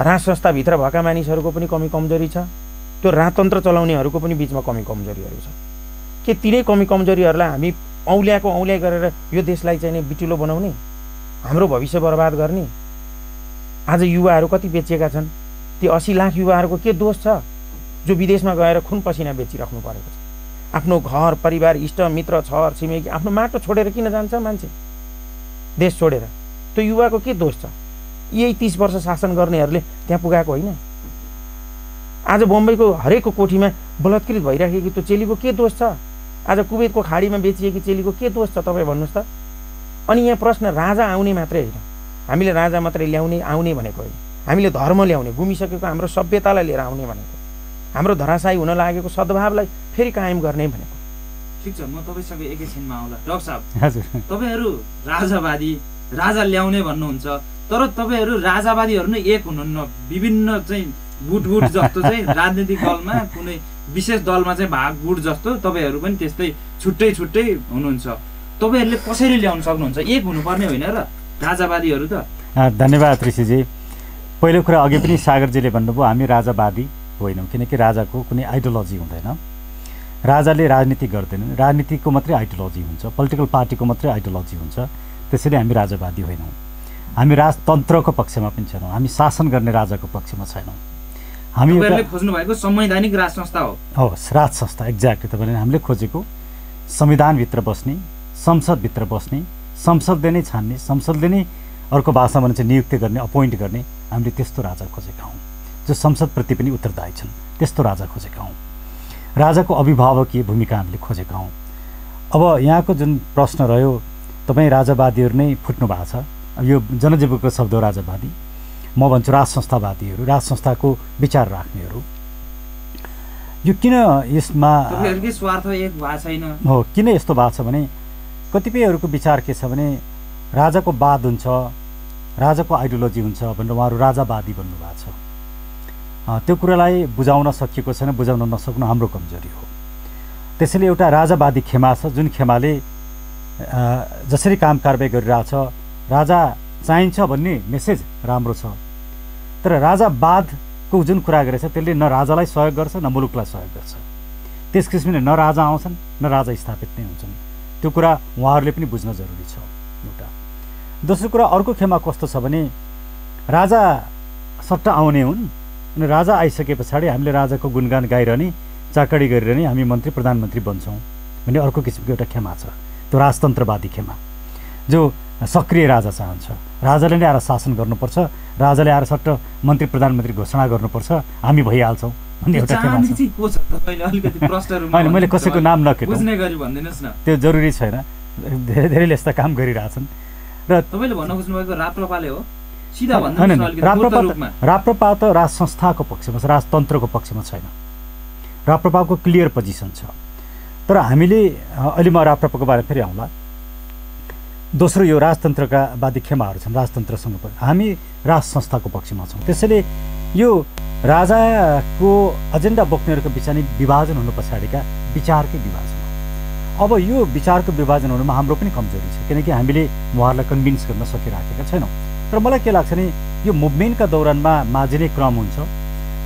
राज संस्थाभित्र भएका मानिसहरूको पनि कमी कमजोरी छ, त्यो राजतन्त्र चलाउनेहरूको पनि बिचमा कमी कमजोरीहरू छ। के तिनै कमी कमजोरीहरूलाई हामी औल्याइ गरेर यो देशलाई चाहिँ बिटुलो बनाउने, हाम्रो भविष्य बर्बाद गर्ने? आज युवाहरू कति बेचिएका छन्? ती 80 लाख युवाहरूको के दोष छ जो विदेशमा गएर खुन पसिना बेचिराख्नु परेको छ? आफ्नो घर परिवार, इष्ट मित्र, छर छिमेकी, आफ्नो माटो छोडेर किन जान्छ मान्छे देश छोडेर? त्यो युवाको के दोष छ? यही 30 वर्ष शासन गर्नेहरूले त्यहाँ पुगाएको होइन? आज बम्बईको हरेकको कोठीमा बलात्कृत भइराखेकी त्यो चेलीको के दोष छ? आज कुवेतको खाडीमा बेचिएकी चेलीको के दोष छ तपाईँ भन्नुहोस् त? अनि यहाँ प्रश्न राजा आउने मात्रै होइन, हामीले राजा मात्रै ल्याउने आउने भनेको होइन, हामीले धर्म ल्याउने, गुमिसकेको हाम्रो सभ्यतालाई लिएर आउने भनेको, हाम्रो धराशायी हुन लागेको सद्भावलाई फेरि कायम गर्ने भनेको। ठिक छ, म तपाईँसँग एकैछिनमा आउँला। डाक्टर साहब, हजुर, तपाईँहरू राजावादी, राजा ल्याउने भन्नुहुन्छ, तर तपाईँहरू राजावादीहरू नै एक हुनुहुन्न। विभिन्न चाहिँ गुट जस्तो चाहिँ राजनीतिक दलमा कुनै विशेष दलमा चाहिँ भागगुट जस्तो तपाईँहरू पनि त्यस्तै छुट्टै छुट्टै हुनुहुन्छ। तपाईँहरूले कसरी ल्याउन सक्नुहुन्छ? एक हुनुपर्ने होइन र राजावादीहरू त? धन्यवाद ऋषिजी। पहिलो कुरा अघि पनि सागरजीले भन्नुभयो हामी राजावादी होइनौँ, किनकि राजाको कुनै आइडियोलोजी हुँदैन। राजाले राजनीति गर्दैनन्, राजनीतिको मात्रै आइडियोलोजी हुन्छ, पोलिटिकल पार्टीको मात्रै आइडियोलोजी हुन्छ। त्यसैले हामी राजावादी होइनौँ। हामी राजतन्त्रको पक्षमा पनि छैनौँ, हामी शासन गर्ने राजाको पक्षमा छैनौँ। हामी खोज्नु भएको संवैधानिक राज संस्था हो। राज संस्था, एक्ज्याक्टली तपाईँले हामीले खोजेको संविधानभित्र बस्ने, संसदभित्र बस्ने, संसदले नै छान्ने, संसदले नै अर्को भाषामा चाहिँ नियुक्ति गर्ने, अपोइन्ट गर्ने, हामीले त्यस्तो राजा खोजेका हौँ जो संसदप्रति पनि उत्तरदायी छन्। त्यस्तो राजा खोजेका हौँ। राजाको अभिभावकीय भूमिका हामीले खोजेका हौँ। अब यहाँको जुन प्रश्न रह्यो, तपाईँ राजावादीहरू नै फुट्नु भएको छ। यो जनजीवनको शब्द हो राजावादी। म भन्छु राज संस्थावादीहरू, राज संस्थाको विचार राख्नेहरू। यो किन यसमा स्वार्थ एक भएको छैन हो? किन यस्तो भएको छ भने कतिपयहरूको विचार के छ भने राजाको वाद हुन्छ, राजाको आइडियोलोजी हुन्छ भनेर उहाँहरू राजावादी भन्नुभएको छ। त्यो कुरालाई बुझाउन सकिएको छैन, बुझाउन नसक्नु हाम्रो कमजोरी हो। त्यसैले एउटा राजावादी खेमा छ, जुन खेमाले जसरी काम कारबाही गरिरहेछ, राजा चाहिन्छ भन्ने मेसेज राम्रो छ, तर राजावाद को जुन कुरा गरेछ त्यसले न राजालाई सहयोग गर्छ न मुलुकलाई सहयोग गर्छ। त्यस किसिमले न राजा आउँछन् न राजा स्थापित नै हुन्छन्। त्यो कुरा उहाँहरूले पनि बुझ्न जरुरी छ एउटा। दोस्रो कुरा अर्को खेमा कस्तो छ भने राजा सट्टा आउने हुन् अनि राजा आइसके पछाडि हामीले राजाको गुणगान गाइरहने चाकडी गरिरहने हामी मन्त्री प्रधानमन्त्री बन्छौँ भन्ने अर्को किसिमको एउटा खेमा छ। त्यो राजतन्त्रवादी खेमा जो सक्रिय राजा चाहन्छ। राजाले नै आएर शासन गर्नुपर्छ, राजाले आएर सट्ट मन्त्री प्रधानमन्त्री घोषणा गर्नुपर्छ, हामी भइहाल्छौँ भन्ने एउटा खेमा छ। होइन मैले कसैको नाम नकेटौँ, त्यो जरुरी छैन। धेरै धेरैले यस्ता काम गरिरहेछन् र तपाईँले भन्न खोज्नुभएको राप्रपाले हो सिधा राप्रपा त राज संस्थाको पक्षमा छ, राजतन्त्रको पक्षमा छैन। राप्रपाको क्लियर पोजिसन छ। तर हामीले अहिले म राप्रपाको बारेमा फेरि आउँला। दोस्रो यो राजतन्त्रका वादी खेमाहरू छन्, राजतन्त्रसँग हामी राज संस्थाको पक्षमा छौँ। त्यसैले यो राजाको एजेन्डा बोक्नेहरूको बिचमा विभाजन हुनु पछाडिका विचारकै विभाजन हो। अब यो विचारको विभाजन हुनुमा हाम्रो पनि कमजोरी छ, किनकि हामीले उहाँहरूलाई कन्भिन्स गर्न सकिराखेका छैनौँ। तर मलाई के लाग्छ भने यो मुभमेन्टका दौरानमा माझिने क्रम हुन्छ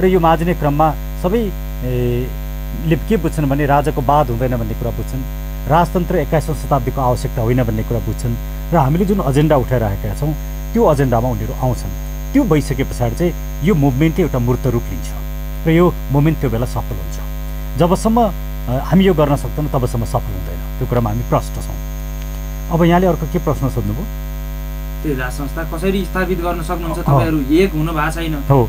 र यो माझिने क्रममा सबैले के बुझ्छन् भने राजाको बाद हुँदैन भन्ने कुरा बुझ्छन्, राजतन्त्र 21औं शताब्दीको आवश्यकता होइन भन्ने कुरा बुझ्छन् र हामीले जुन एजेन्डा उठाइरहेका छौँ त्यो एजेन्डामा उनीहरू आउँछन्। त्यो भइसके पछाडि चाहिँ यो मुभमेन्टले एउटा मूर्त रूप लिन्छ र यो मुभमेन्ट त्यो बेला सफल हुन्छ। जबसम्म हामी यो गर्न सक्दैनौँ तबसम्म सफल हुँदैन। त्यो कुरामा हामी प्रष्ट छौँ। अब यहाँले अर्को के प्रश्न सोध्नुभयो? त्यो राज संस्था कसरी स्थापित गर्न सक्नुहुन्छ? तपाईँहरू एक हुनु भएको छैन। हो,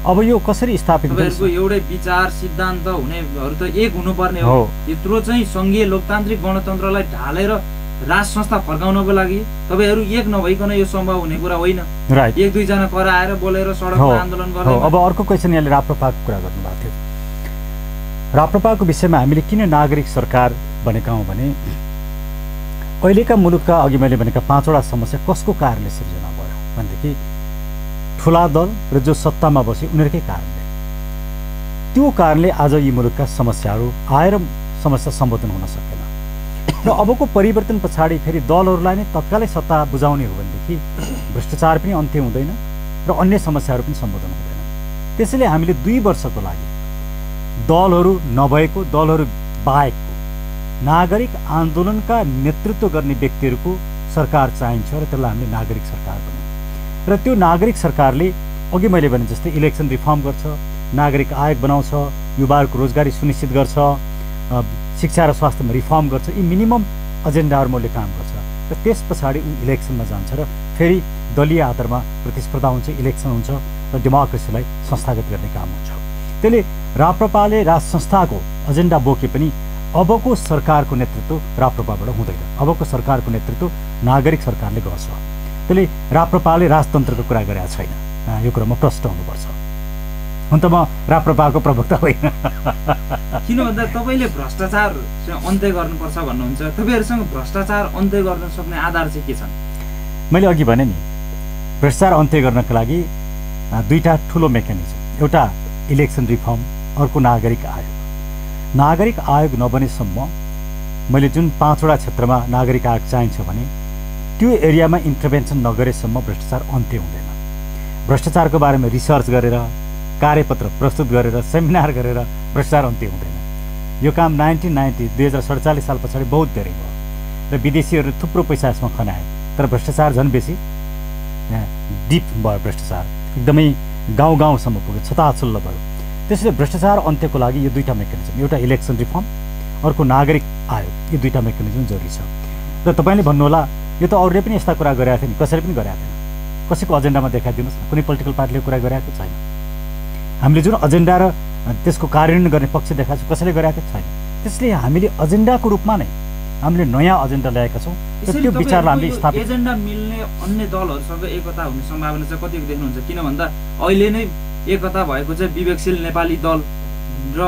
अब यो कसरी स्थापित? तपाईँहरूको एउटै विचार सिद्धान्त हुनेहरू त एक हुनुपर्ने हो। यत्रो चाहिँ सङ्घीय लोकतान्त्रिक गणतन्त्रलाई ढालेर राज संस्था फर्काउनको लागि तपाईँहरू एक नभइकन यो सम्भव हुने कुरा होइन। राइट, एक दुईजना कराएर बोलेर सडकमा आन्दोलन गर्ने। अब अर्को क्वेसन यहाँले राप्रपाको कुरा गर्नुभएको थियो। राप्रपाको विषयमा हामीले किन नागरिक सरकार भनेका हौँ भने अहिलेका मुलुकका अघि मैले भनेका 5वटा समस्या कसको कारणले सिर्जना भयो भनेदेखि ठुला दल र जो सत्तामा बसे उनीहरूकै कारणले। त्यो कारणले आज यी मुलुकका समस्याहरू आएर समस्या सम्बोधन हुन सकेन। र अबको परिवर्तन पछाडि फेरि दलहरूलाई नै तत्कालै सत्ता बुझाउने हो भनेदेखि भ्रष्टाचार पनि अन्त्य हुँदैन र अन्य समस्याहरू पनि सम्बोधन हुँदैन। त्यसैले हामीले 2 वर्षको लागि दलहरू नभएको, दलहरू बाहेकको नागरिक आन्दोलनका नेतृत्व गर्ने व्यक्तिहरूको सरकार चाहिन्छ र त्यसलाई हामीले नागरिक सरकार भन्यौँ। र त्यो नागरिक सरकारले अघि मैले भने जस्तै इलेक्सन रिफर्म गर्छ, नागरिक आयोग बनाउँछ, युवाहरूको रोजगारी सुनिश्चित गर्छ, शिक्षा र स्वास्थ्यमा रिफर्म गर्छ। यी मिनिमम एजेन्डाहरूमा उसले काम गर्छ र त्यस पछाडि ऊ इलेक्सनमा जान्छ र फेरि दलीय आधारमा प्रतिस्पर्धा हुन्छ, इलेक्सन हुन्छ र डेमोक्रेसीलाई संस्थागत गर्ने काम हुन्छ। त्यसले राप्रपाले राज संस्थाको एजेन्डा बोके पनि अबको सरकारको नेतृत्व राप्रपाबाट हुँदैन। अबको सरकारको नेतृत्व नागरिक सरकारले गर्छ। त्यसले राप्रपाले राजतन्त्रको कुरा गरेका छैन। यो कुरामा प्रष्ट हुनुपर्छ। हुन त म राप्रपाको प्रवक्ता होइन। किन भन्दा तपाईँले भ्रष्टाचार अन्त्य गर्नुपर्छ भन्नुहुन्छ। तपाईँहरूसँग भ्रष्टाचार अन्त्य गर्न सक्ने आधार चाहिँ के छन्? मैले अघि भने नि भ्रष्टाचार अन्त्य गर्नका लागि 2टा ठुलो मेकानिजम, एउटा इलेक्सन रिफर्म, अर्को नागरिक आयोग। नागरिक आयोग नबनेसम्म मैले जुन 5वटा क्षेत्रमा नागरिक आयोग चाहिन्छ भने त्यो एरियामा इन्टरभेन्सन नगरेसम्म भ्रष्टाचार अन्त्य हुँदैन। भ्रष्टाचारको बारेमा रिसर्च गरेर, कार्यपत्र प्रस्तुत गरेर, सेमिनार गरेर भ्रष्टाचार अन्त्य हुँदैन। यो काम 2047 साल पछाडि बहुत धेरै भयो र विदेशीहरूले थुप्रो पैसा यसमा खनाए। तर भ्रष्टाचार झन् बेसी डिप भयो। भ्रष्टाचार एकदमै गाउँ-गाउँसम्म पुग्यो, छताछुल्ल भयो। त्यसैले भ्रष्टाचार अन्त्यको लागि यो 2टा मेकानिजम, एउटा इलेक्सन रिफर्म, अर्को नागरिक आयोग, यो 2टा मेकानिजम जरुरी छ। र तपाईँले भन्नुहोला यो त अरूले पनि यस्ता कुरा गरेका थिए नि, कसैले पनि गरेका थिएन। कसैको एजेन्डामा देखाइदिनुहोस् न, कुनै पोलिटिकल पार्टीले कुरा गरेको छैन। हामीले जुन एजेन्डा र त्यसको कार्यान्वयन गर्ने पक्ष देखाएको छ कसैले गरेको छैन। त्यसले हामीले एजेन्डाको रूपमा नै हामीले नयाँ एजेन्डा ल्याएका छौँ। त्यो विचारलाई हामीले स्थापित एजेन्डा मिल्ने अन्य दलहरूसँग एकता हुने सम्भावना चाहिँ कतिको देख्नुहुन्छ? किन भन्दा अहिले नै एकता भएको चाहिँ विवेकशील नेपाली दल र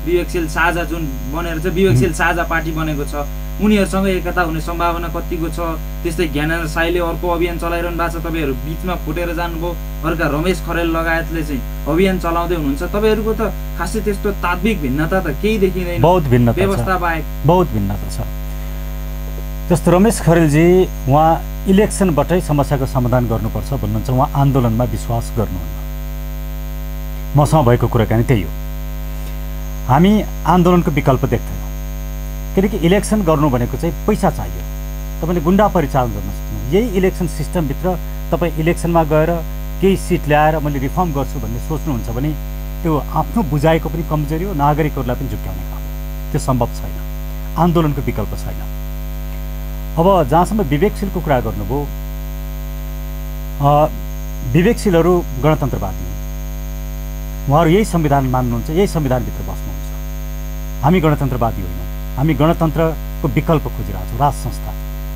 विवेकशील साझा जुन बनेर चाहिँ विवेकशील साझा पार्टी बनेको छ, उनीहरूसँग एकता हुने सम्भावना कतिको छ? त्यस्तै ज्ञानेन्द्र साईले अर्को अभियान चलाइरहनु भएको छ, तपाईँहरू बिचमा फुटेर जानुभयो। अर्का रमेश खरेल लगायतले चाहिँ अभियान चलाउँदै हुनुहुन्छ। तपाईँहरूको त खासै त्यस्तो तात्विक भिन्नता त केही देखिँदैन, बहुत भिन्नता व्यवस्था बाहेक बहुत भिन्नता छ। जस्तो रमेश खरेलजी उहाँ इलेक्सनबाटै समस्याको समाधान गर्नुपर्छ भन्नुहुन्छ, उहाँ आन्दोलनमा विश्वास गर्नुहुन्न। मसँग भएको कुराकानी त्यही हो। हामी आन्दोलनको विकल्प देख्दैनौँ, किनकि इलेक्सन गर्नु भनेको चाहिँ पैसा चाहियो। तपाईँले गुन्डा परिचालन गर्न सक्नु, यही इलेक्सन सिस्टमभित्र तपाईँ इलेक्सनमा गएर केही सिट ल्याएर मैले रिफर्म गर्छु भन्ने सोच्नुहुन्छ भने त्यो आफ्नो बुझाइको पनि कमजोरी हो, नागरिकहरूलाई पनि झुक्क्याउने काम हो। त्यो सम्भव छैन, आन्दोलनको विकल्प छैन। अब जहाँसम्म विवेकशीलको कुरा गर्नुभयो, विवेकशीलहरू गणतन्त्रवादी हुन्, उहाँहरू यही संविधान मान्नुहुन्छ, यही संविधानभित्र बस्नुहुन्छ। हामी गणतन्त्रवादी होइनौँ, हामी गणतन्त्रको विकल्प खोजिरहेको छौँ। राज संस्था,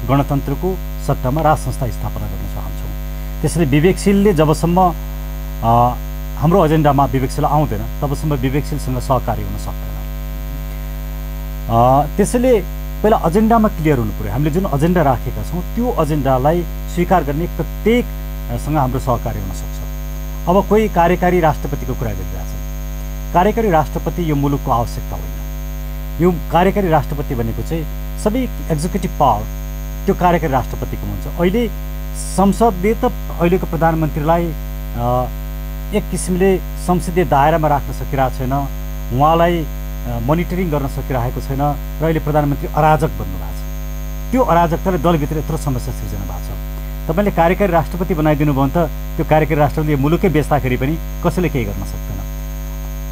गणतन्त्रको सट्टामा राज संस्था स्थापना गर्न चाहन्छौँ। त्यसैले विवेकशीलले जबसम्म हाम्रो एजेन्डामा विवेकशील आउँदैन तबसम्म विवेकशीलसँग सहकारी हुन सक्दैन। त्यसैले पहिला एजेन्डामा क्लियर हुनु पर्यो। हामीले जुन एजेन्डा राखेका छौँ त्यो एजेन्डालाई स्वीकार गर्ने प्रत्येकसँग हाम्रो सहकारी हुन सक्छ। अब कोही कार्यकारी राष्ट्रपतिको कुरा गरिरहेछन्। कार्यकारी राष्ट्रपति यो मुलुकको आवश्यकता होइन। यो कार्यकारी राष्ट्रपति भनेको चाहिँ सबै एक्जिक्युटिभ पावर त्यो कार्यकारी राष्ट्रपतिको हुन्छ। अहिले संसदले त अहिलेको प्रधानमन्त्रीलाई एक किसिमले संसदीय दायरामा राख्न सकिरहेको छैन, उहाँलाई मोनिटरिङ गर्न सकिरहेको छैन र अहिले प्रधानमन्त्री अराजक बन्नुभएको छ। त्यो अराजकताले दलभित्र यत्रो समस्या सिर्जना भएको छ। तपाईँले कार्यकारी राष्ट्रपति बनाइदिनु भयो भने त त्यो कार्यकारी राष्ट्रपतिले मुलुकै बेच्दाखेरि पनि कसैले केही गर्न सक्दैन।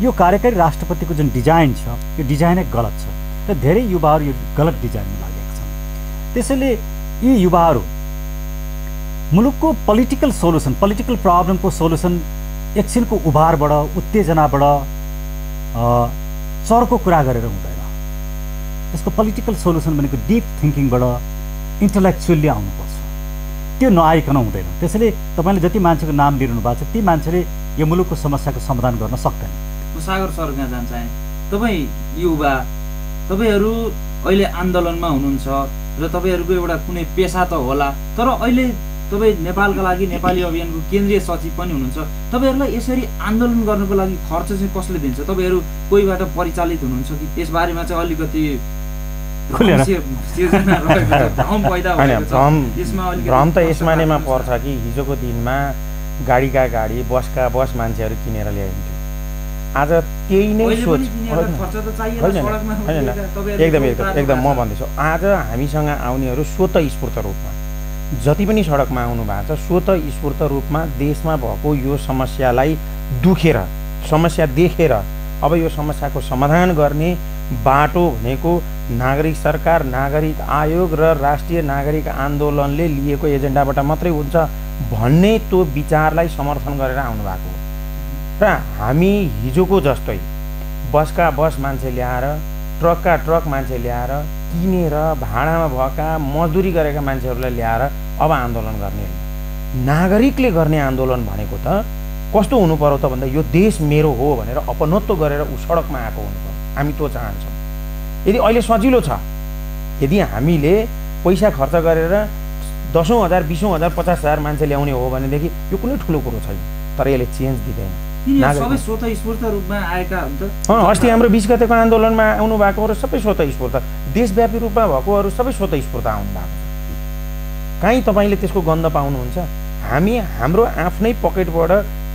यो कार्यकारी राष्ट्रपतिको जुन डिजाइन छ यो डिजाइनै गलत छ र धेरै युवाहरू यो गलत डिजाइनमा लागेका छन्। त्यसैले यी युवाहरू मुलुकको पोलिटिकल सोल्युसन, पोलिटिकल प्रब्लमको सोल्युसन एकछिनको उभारबाट, उत्तेजनाबाट, चरको कुरा गरेर हुँदैन। यसको पोलिटिकल सोल्युसन भनेको डिप थिङ्किङबाट, इन्टलेक्चुअल्ली आउनुपर्छ। त्यो नआइकन हुँदैन। त्यसैले तपाईँले जति मान्छेको नाम लिइरहनु भएको छ ती मान्छेले यो मुलुकको समस्याको समाधान गर्न सक्दैन। सागर सर कहाँ जान चाहे, तपाईँ युवा, तपाईँहरू अहिले आन्दोलनमा हुनुहुन्छ र तपाईँहरूको एउटा कुनै पेसा त होला, तर अहिले तपाईँ नेपालका लागि नेपाली अभियानको केन्द्रीय सचिव पनि हुनुहुन्छ। तपाईँहरूलाई यसरी आन्दोलन गर्नको लागि खर्च चाहिँ कसले दिन्छ? तपाईँहरू कोहीबाट परिचालित हुनुहुन्छ कि त्यसबारेमा चाहिँ अलिकति भ्रम त यसमा नैमा पर्छ कि हिजोको दिनमा गाडीका गाडी, बसका बस मान्छेहरू किनेर ल्याइन्थ्यो। आज त्यही नै सोच एकदम म भन्दैछु। आज हामीसँग आउनेहरू स्वतः स्फूर्त रूपमा जति पनि सडकमा आउनु भएको छ, स्वतः स्फूर्त रूपमा देशमा भएको यो समस्यालाई दुखेर, समस्या देखेर अब यो समस्याको समाधान गर्ने बाटो भनेको नागरिक सरकार, नागरिक आयोग र राष्ट्रिय नागरिक आन्दोलनले लिएको एजेन्डाबाट मात्रै हुन्छ भन्ने त्यो विचारलाई समर्थन गरेर आउनु भएको हो। र हामी हिजोको जस्तै बसका बस मान्छे ल्याएर, ट्रकका ट्रक मान्छे ल्याएर, किनेर भाडामा भएका मजदुरी गरेका मान्छेहरूलाई ल्याएर अब आन्दोलन गर्ने होइन। नागरिकले गर्ने आन्दोलन भनेको त कस्तो हुनु पर्यो त भन्दा यो देश मेरो हो भनेर अपनत्व गरेर ऊ सडकमा आएको हुनु पर्यो। हामी त्यो चाहन्छौँ। यदि अहिले सजिलो छ, यदि हामीले पैसा खर्च गरेर 10,000, 20,000, 50,000 मान्छे ल्याउने हो भनेदेखि यो कुनै ठुलो कुरो छैन। तर यसले चेन्ज दिँदैन। सबै स्वतः स्फूर्त रूपमा आएका हुन्छ। अस्ति हाम्रो 20 गतेको आन्दोलनमा आउनु भएकोहरू सबै स्वतः स्फूर्त, देशव्यापी रूपमा भएकोहरू सबै स्वतः स्फूर्त आउनु भएको छ। कहीँ तपाईँले त्यसको गन्ध पाउनुहुन्छ? हामी हाम्रो आफ्नै पकेटबाट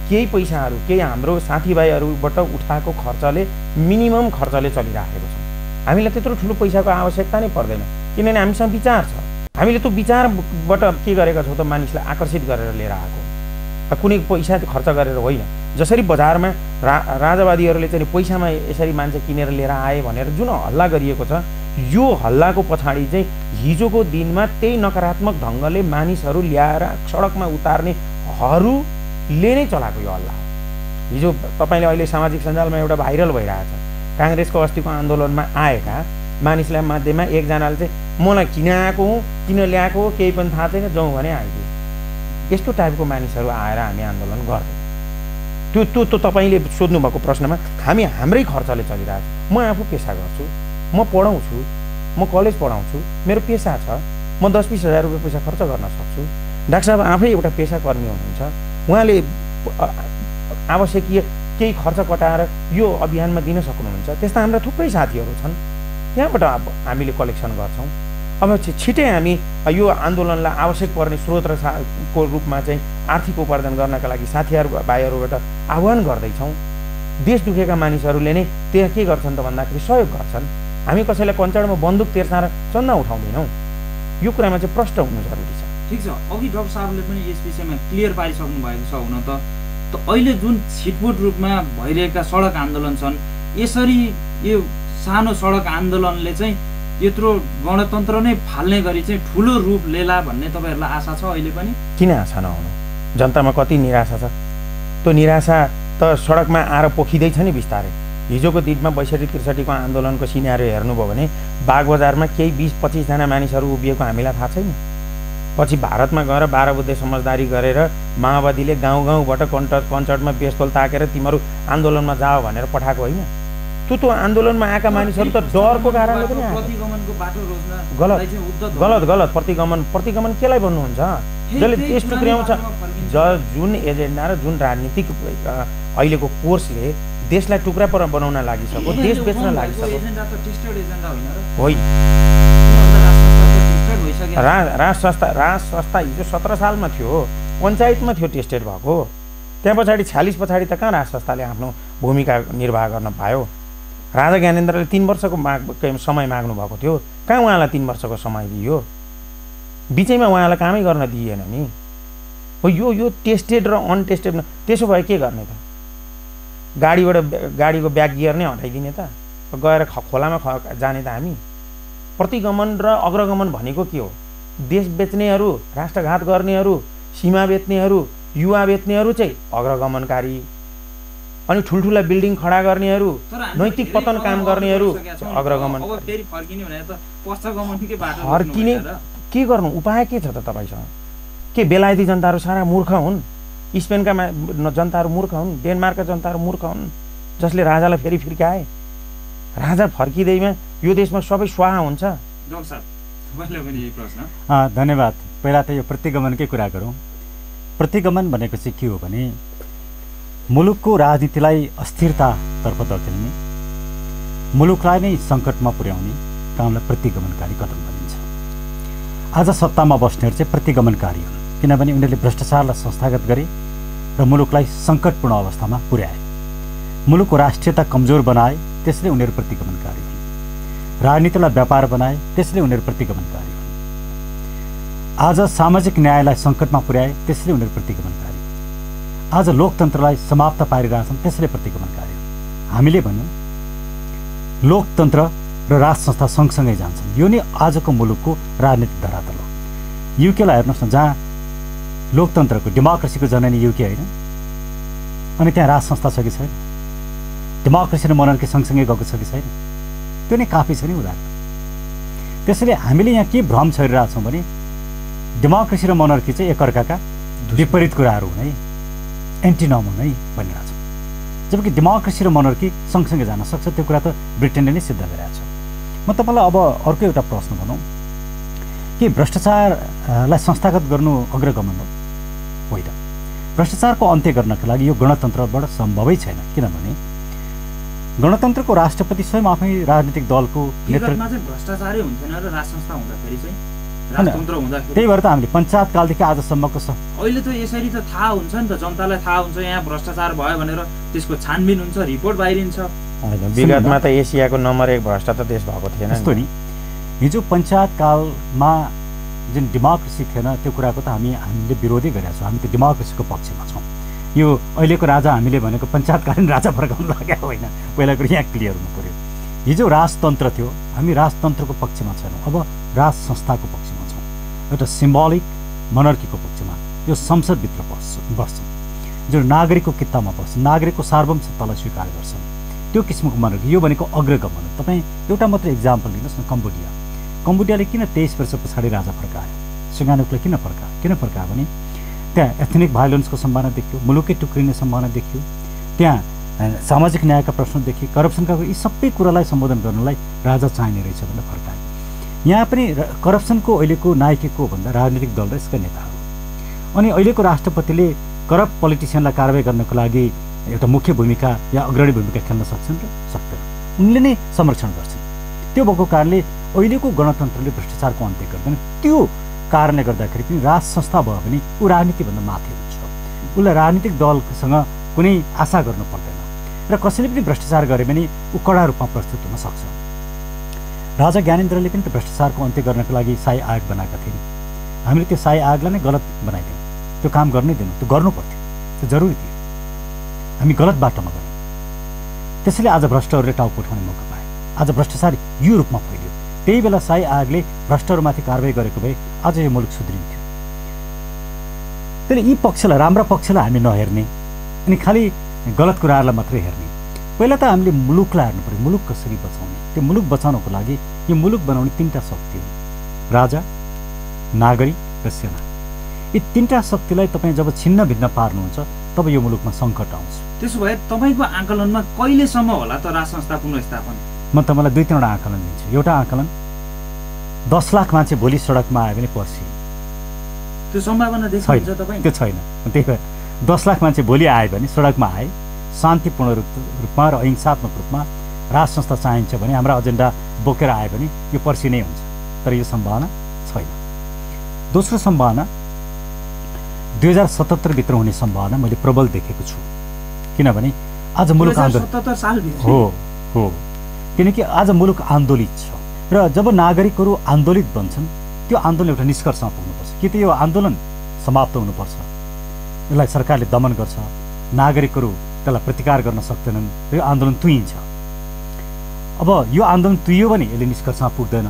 केही पैसाहरू, केही हाम्रो साथीभाइहरूबाट उठाएको खर्चले, मिनिमम खर्चले चलिराखेको छ। हामीलाई त्यत्रो ठुलो पैसाको आवश्यकता नै पर्दैन, किनभने हामीसँग विचार छ। हामीले त्यो विचारबाट के गरेका छौँ त मानिसलाई आकर्षित गरेर लिएर आएको, कुनै पैसा खर्च गरेर होइन। जसरी बजारमा राजावादीहरूले चाहिँ पैसामा यसरी मान्छे किनेर लिएर आए भनेर जुन हल्ला गरिएको छ, यो हल्लाको पछाडि चाहिँ हिजोको दिनमा त्यही नकारात्मक ढङ्गले मानिसहरू ल्याएर सडकमा उतार्नेहरूले नै चलाएको यो हल्ला। हिजो तपाईँले अहिले सामाजिक सञ्जालमा एउटा भाइरल भइरहेछ, काङ्ग्रेसको अस्तिको आन्दोलनमा आएका मानिसलाई मध्येमा एकजनाले चाहिँ मलाई किन आएको हुँ, किन ल्याएको हो केही पनि थाहा छैन, जाउँ भने आइदियो। यस्तो टाइपको मानिसहरू आएर हामी आन्दोलन गर्दैनौँ। त्यो तपाईँले सोध्नुभएको प्रश्नमा हामी हाम्रै खर्चले चलिरहेको छ। म आफू पेसा गर्छु, म पढाउँछु, म कलेज पढाउँछु, मेरो पेसा छ, म 10-20 हजार रुपियाँ पैसा खर्च गर्न सक्छु। डाक्टर साहब आफै एउटा पेसाकर्मी हुनुहुन्छ, उहाँले आवश्यकीय केही खर्च कटाएर यो अभियानमा दिन सक्नुहुन्छ। त्यस्ता हाम्रा थुप्रै साथीहरू छन्, त्यहाँबाट अब हामीले कलेक्सन गर्छौँ। अब छिटै हामी यो आन्दोलनलाई आवश्यक पर्ने स्रोत र को रूपमा चाहिँ आर्थिक उपार्जन गर्नका लागि साथीहरू भाइहरूबाट आह्वान गर्दैछौँ। देश दुखेका मानिसहरूले नै त्यहाँ के गर्छन् त भन्दाखेरि सहयोग गर्छन्। हामी कसैलाई कञ्चाडमा बन्दुक तेर्साएर चन्दा उठाउँदैनौँ। यो कुरामा चाहिँ प्रष्ट हुनु जरुरी छ। ठिक छ, अघि डाक्टर साहबले पनि यस विषयमा क्लियर पारिसक्नु भएको छ। हुन त अहिले जुन छिटपुट रूपमा भइरहेका सडक आन्दोलन छन्, यसरी यो सानो सडक आन्दोलनले चाहिँ यत्रो गणतन्त्र नै फाल्ने गरी चाहिँ ठुलो रूप लिएला भन्ने तपाईँहरूलाई आशा छ अहिले पनि? किन आशा नहुनु? जनतामा कति निराशा छ। त्यो निराशा त सडकमा आएर पोखिँदैछ नि बिस्तारै। हिजोको दिनमा 62-63 को आन्दोलनको सिनारियो हेर्नुभयो भने बागबजारमा केही 20-25 जना मानिसहरू उभिएको हामीलाई थाहा छैन। पछि भारतमा गएर 12 बुद्धे समझदारी गरेर माओवादीले गाउँ गाउँबाट कन्चर्टमा बेस्तोल ताकेर तिमीहरू आन्दोलनमा जाओ भनेर पठाएको होइन। त्यो आन्दोलनमा आएका मानिसहरू त डरको कारणले पनि गलत प्रतिगमन केलाई भन्नुहुन्छ? जसले देश टुक्र्याउँछ, जुन एजेन्डा र जुन राजनीतिक अहिलेको कोर्सले देशलाई टुक्रा बनाउन लागिसक्यो, देश बेच्न लागिसक्यो। होइन, राज संस्था हिजो 17 सालमा थियो, पञ्चायतमा थियो टेस्टेड भएको। त्यहाँ पछाडि 46 पछाडि त कहाँ राज संस्थाले आफ्नो भूमिका निर्वाह गर्न पायो? राजा ज्ञानेन्द्रले 3 वर्षको समय माग्नु भएको थियो, कहाँ उहाँलाई 3 वर्षको समय दियो? बिचैमा उहाँलाई कामै गर्न दिएन नि। हो यो टेस्टेड र अनटेस्टेड, त्यसो भए के गर्ने त? गाडीको ब्याक गियर नै हटाइदिने त? गएर खोलामा जाने त हामी? प्रतिगमन र अग्रगमन भनेको के हो? देश बेच्नेहरू, राष्ट्रघात गर्नेहरू, सीमा बेच्नेहरू, युवा बेच्नेहरू चाहिँ अग्रगमनकारी, अनि ठुल्ठुला बिल्डिङ खडा गर्नेहरू, नैतिक पतन काम गर्नेहरू अग्रगमन। फर्किने के गर्नु? उपाय के छ त तपाईँसँग? के बेलायती जनताहरू सारा मूर्ख हुन्? स्पेनका जनताहरू मूर्ख हुन्? डेनमार्कका जनताहरू मूर्ख हुन् जसले राजालाई फेरि फिर्काए? राजा फर्किँदैमा यो देशमा सबै स्वाहा हुन्छ। धन्यवाद। पहिला त यो प्रतिगमनकै कुरा गरौँ। प्रतिगमन भनेको चाहिँ के हो भने मुलुकको राजनीतिलाई अस्थिरतातर्फ दर्शाउने, मुलुकलाई नै सङ्कटमा पुर्याउने कामलाई प्रतिगमनकारी कदम भनिन्छ। आज सत्तामा बस्नेहरू चाहिँ प्रतिगमनकारी हुन्, किनभने उनीहरूले भ्रष्टाचारलाई संस्थागत गरे र मुलुकलाई सङ्कटपूर्ण अवस्थामा पुर्याए, मुलुकको राष्ट्रियता कमजोर बनाए, त्यसले उनीहरू प्रतिगमनकारी हुन्। राजनीतिलाई व्यापार बनाए, त्यसले उनीहरू प्रतिगमनकारी हुन्। आज सामाजिक न्यायलाई सङ्कटमा पुर्याए, त्यसले उनीहरू प्रतिगमनकारी। आज लोकतन्त्रलाई समाप्त पारिरहेछन्, त्यसले प्रतिगमनकारी हुन्। हामीले भन्यौँ लोकतन्त्र र राज संस्था सँगसँगै जान्छन्। यो नै आजको मुलुकको राजनीतिक धरातल हो। युकेलाई हेर्नुहोस् न, जहाँ लोकतन्त्रको डेमोक्रेसीको जननी युके होइन, अनि त्यहाँ राज संस्था छ कि छैन? डेमोक्रेसी र मोनर्की सँगसँगै गएको छ कि छैन? त्यो नै काफी छ नि उदाहरण। त्यसैले हामीले यहाँ के भ्रम छरिरहेछौँ भने डेमोक्रेसी र मोनर्की चाहिँ एकअर्काका विपरीत कुराहरू हुन् है, एन्टिनम हुन् है भनिरहेछौँ। जबकि डेमोक्रेसी र मोनर्की सँगसँगै जान सक्छ। त्यो कुरा त ब्रिटेनले नै सिद्ध गरेको छ। म तपाईँलाई अब अर्को एउटा प्रश्न भनौँ कि भ्रष्टाचारलाई संस्थागत गर्नु अग्रगमन हो? होइन। भ्रष्टाचारको अन्त्य गर्नका लागि यो गणतन्त्रबाट सम्भवै छैन, किनभने गणतन्त्रको राष्ट्रपति स्वयं आफै राजनीतिक दलको नेतृत्वमा चाहिँ भ्रष्टाचारै हुन्थेन र राज संस्था हुँदाखेरि चाहिँ राजतन्त्र हुँदाखेरि। त्यही भएर त हामीले पञ्चायतकालदेखि आजसम्मको अहिले त यसरी त थाहा हुन्छ नि त, जनतालाई थाहा हुन्छ यहाँ भ्रष्टाचार भयो भनेर त्यसको छानबिन हुन्छ, रिपोर्ट बाहिरिन्छ। विगतमा त एसियाको नम्बर 1 भ्रष्ट त देश भएको थिएन जस्तो नि। हिजो पञ्चायतकालमा जुन डेमोक्रेसी थिएन त्यो कुराको त हामीले विरोधै गरेका छौँ। हामी त डेमोक्रेसीको पक्षमा छौँ। यो अहिलेको राजा हामीले भनेको पञ्चायतकालीन राजा फर्काउनु लागेको होइन, पहिला कुरो यहाँ क्लियर हुनु पऱ्यो। हिजो राजतन्त्र थियो, हामी राजतन्त्रको पक्षमा छैनौँ, अब राज संस्थाको पक्षमा छौँ। एउटा सिम्बोलिक मोनर्कीको पक्षमा यो संसदभित्र बस्छन्, जो नागरिकको कित्तामा बस्छन्, नागरिकको सार्वभौम सत्तालाई स्वीकार गर्छन्, त्यो किसिमको मोनर्की। यो भनेको अग्रगमन हो। तपाईँ एउटा मात्र इक्जाम्पल लिनुहोस् न, कम्बोडियाले किन 23 वर्ष पछाडि राजा फर्कायो? सिङ्गानुकलाई किन फर्कायो भने त्यहाँ एथनिक भाइलेन्सको सम्भावना देखियो, मुलुकै टुक्रिने सम्भावना देखियो, त्यहाँ सामाजिक न्यायका प्रश्न देखिए, करप्सनका यी सबै कुरालाई सम्बोधन गर्नलाई राजा चाहिने रहेछ भनेर फर्कायो। यहाँ पनि करप्सनको अहिलेको नायकको भन्दा राजनीतिक दल र यसका नेताहरू। अनि अहिलेको राष्ट्रपतिले करप्ट पोलिटिसियनलाई कारवाही गर्नको लागि एउटा मुख्य भूमिका या अग्रणी भूमिका खेल्न सक्छन् र सक्दैन, उनले नै संरक्षण गर्छन्। त्यो भएको कारणले अहिलेको गणतन्त्रले भ्रष्टाचारको अन्त्य गर्दैन। त्यो कारणले गर्दाखेरि पनि राज संस्था भयो भने ऊ राजनीतिभन्दा माथि हुन्छ, उसलाई राजनीतिक दलसँग कुनै आशा गर्नु पर्दैन। र कसैले पनि भ्रष्टाचार गरे भने ऊ कडा रूपमा प्रस्तुत हुन सक्छ। राजा ज्ञानेन्द्रले पनि त्यो भ्रष्टाचारको अन्त्य गर्नको लागि शाही आयोग बनाएका थिए। हामीले त्यो शाही आयोगलाई नै गलत बनाइदियौँ, त्यो काम गर्नै दिनु, त्यो गर्नु पर्थ्यो, त्यो जरुरी थियो। हामी गलत बाटोमा गयौँ, त्यसैले आज भ्रष्टहरूले टाउको उठाउने मौका पाए। आज भ्रष्टाचार यो रूपमा फैलियो। त्यही बेला शाही आयोगले भ्रष्टहरूमाथि कारवाही गरेको भए आज यो मुलुक सुध्रिन्थ्यो। त्यसले यी पक्षलाई, राम्रा पक्षलाई हामी नहेर्ने अनि खालि गलत कुराहरूलाई मात्रै हेर्ने। पहिला त हामीले मुलुकलाई हेर्नु पऱ्यो, मुलुक कसरी बचाउने। त्यो मुलुक बचाउनको लागि यो मुलुक बनाउने 3टा शक्ति हुन्, राजा, नागरिक र सेना। यी 3टा शक्तिलाई तपाईँ जब छिन्न भिन्न पार्नुहुन्छ तब यो मुलुकमा सङ्कट आउँछ। त्यसो भए तपाईँको आकलनमा कहिलेसम्म होला त राज संस्था पुनर्स्थापन? म तपाईँलाई 2-3वटा आकलन दिन्छु। एउटा आकलन, 10 लाख मान्छे भोलि सडकमा आयो भने पर्सि, त्यो सम्भावना देख्नुहुन्छ तपाईँ? त्यो छैन। त्यही भएर 10 लाख मान्छे भोलि आयो भने सडकमा आए शान्तिपूर्ण रूपमा र अहिंसात्मक रूपमा राज संस्था चाहिन्छ भने हाम्रा एजेन्डा बोकेर आयो भने यो पर्सि नै हुन्छ। तर यो सम्भावना छैन। दोस्रो सम्भावना 2077 भित्र हुने सम्भावना मैले प्रबल देखेको छु। किनभने आज मुलुक आन्दोलन 2077 सालभित्र हो, किनकि आज मुलुक आन्दोलित छ र जब नागरिकहरू आन्दोलित बन्छन् त्यो आन्दोलन एउटा निष्कर्षमा पुग्नुपर्छ। कि त यो आन्दोलन समाप्त हुनुपर्छ, यसलाई सरकारले दमन गर्छ, नागरिकहरू त्यसलाई प्रतिकार गर्न सक्दैनन् र यो आन्दोलन तुइन्छ। अब यो आन्दोलन तुइयो भने यसले निष्कर्षमा पुग्दैन।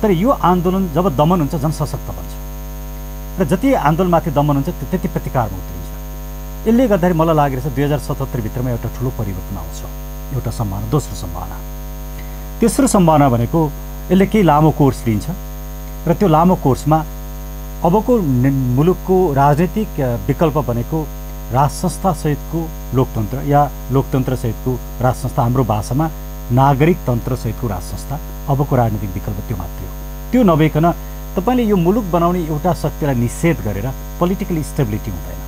तर यो आन्दोलन जब दमन हुन्छ जनसशक्त बन्छ र जति आन्दोलनमाथि दमन हुन्छ त्यति प्रतिकारमा उत्रिन्छ। यसले गर्दाखेरि मलाई लागेको छ 2077 भित्रमा एउटा ठुलो परिवर्तन आउँछ। एउटा सम्भावना। दोस्रो सम्भावना। तेस्रो सम्भावना भनेको यसले केही लामो कोर्स लिन्छ र त्यो लामो कोर्समा अबको मुलुकको राजनीतिक विकल्प भनेको राज संस्था सहितको लोकतन्त्र या लोकतन्त्र सहितको राज संस्था, हाम्रो भाषामा नागरिक तन्त्र सहितको राज संस्था। अबको राजनीतिक विकल्प त्यो मात्रै हो। त्यो नभइकन तपाईँले यो मुलुक बनाउने एउटा शक्तिलाई निषेध गरेर पोलिटिकल स्टेबिलिटी हुँदैन।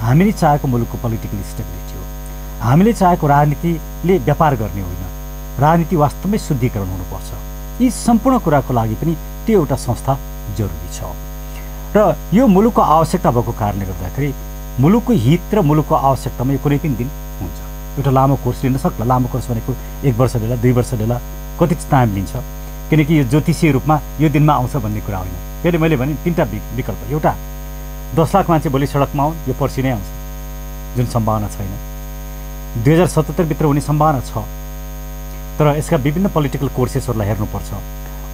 हामीले चाहेको मुलुकको पोलिटिकल स्टेबिलिटी हो। हामीले चाहेको राजनीतिले व्यापार गर्ने होइन, राजनीति वास्तवमै शुद्धिकरण हुनुपर्छ। यी सम्पूर्ण कुराको लागि पनि त्यो एउटा संस्था जरुरी छ र यो मुलुकको आवश्यकता भएको कारणले गर्दाखेरि मुलुकको हित र मुलुकको आवश्यकतामा यो कुनै पनि दिन हुन्छ। एउटा लामो कोर्स लिन सक्ला। लामो कोर्स भनेको 1 वर्ष लिएला, 2 वर्ष लिएला, कति टाइम लिन्छ, किनकि यो ज्योतिषीय रूपमा यो दिनमा आउँछ भन्ने कुरा होइन। फेरि मैले भने 3टा विकल्प। एउटा 10 लाख मान्छे भोलि सडकमा आउन्, यो पर्सि नै आउँछ, जुन सम्भावना छैन। 2077 भित्र हुने सम्भावना छ, तर यसका विभिन्न पोलिटिकल कोर्सेसहरूलाई हेर्नुपर्छ।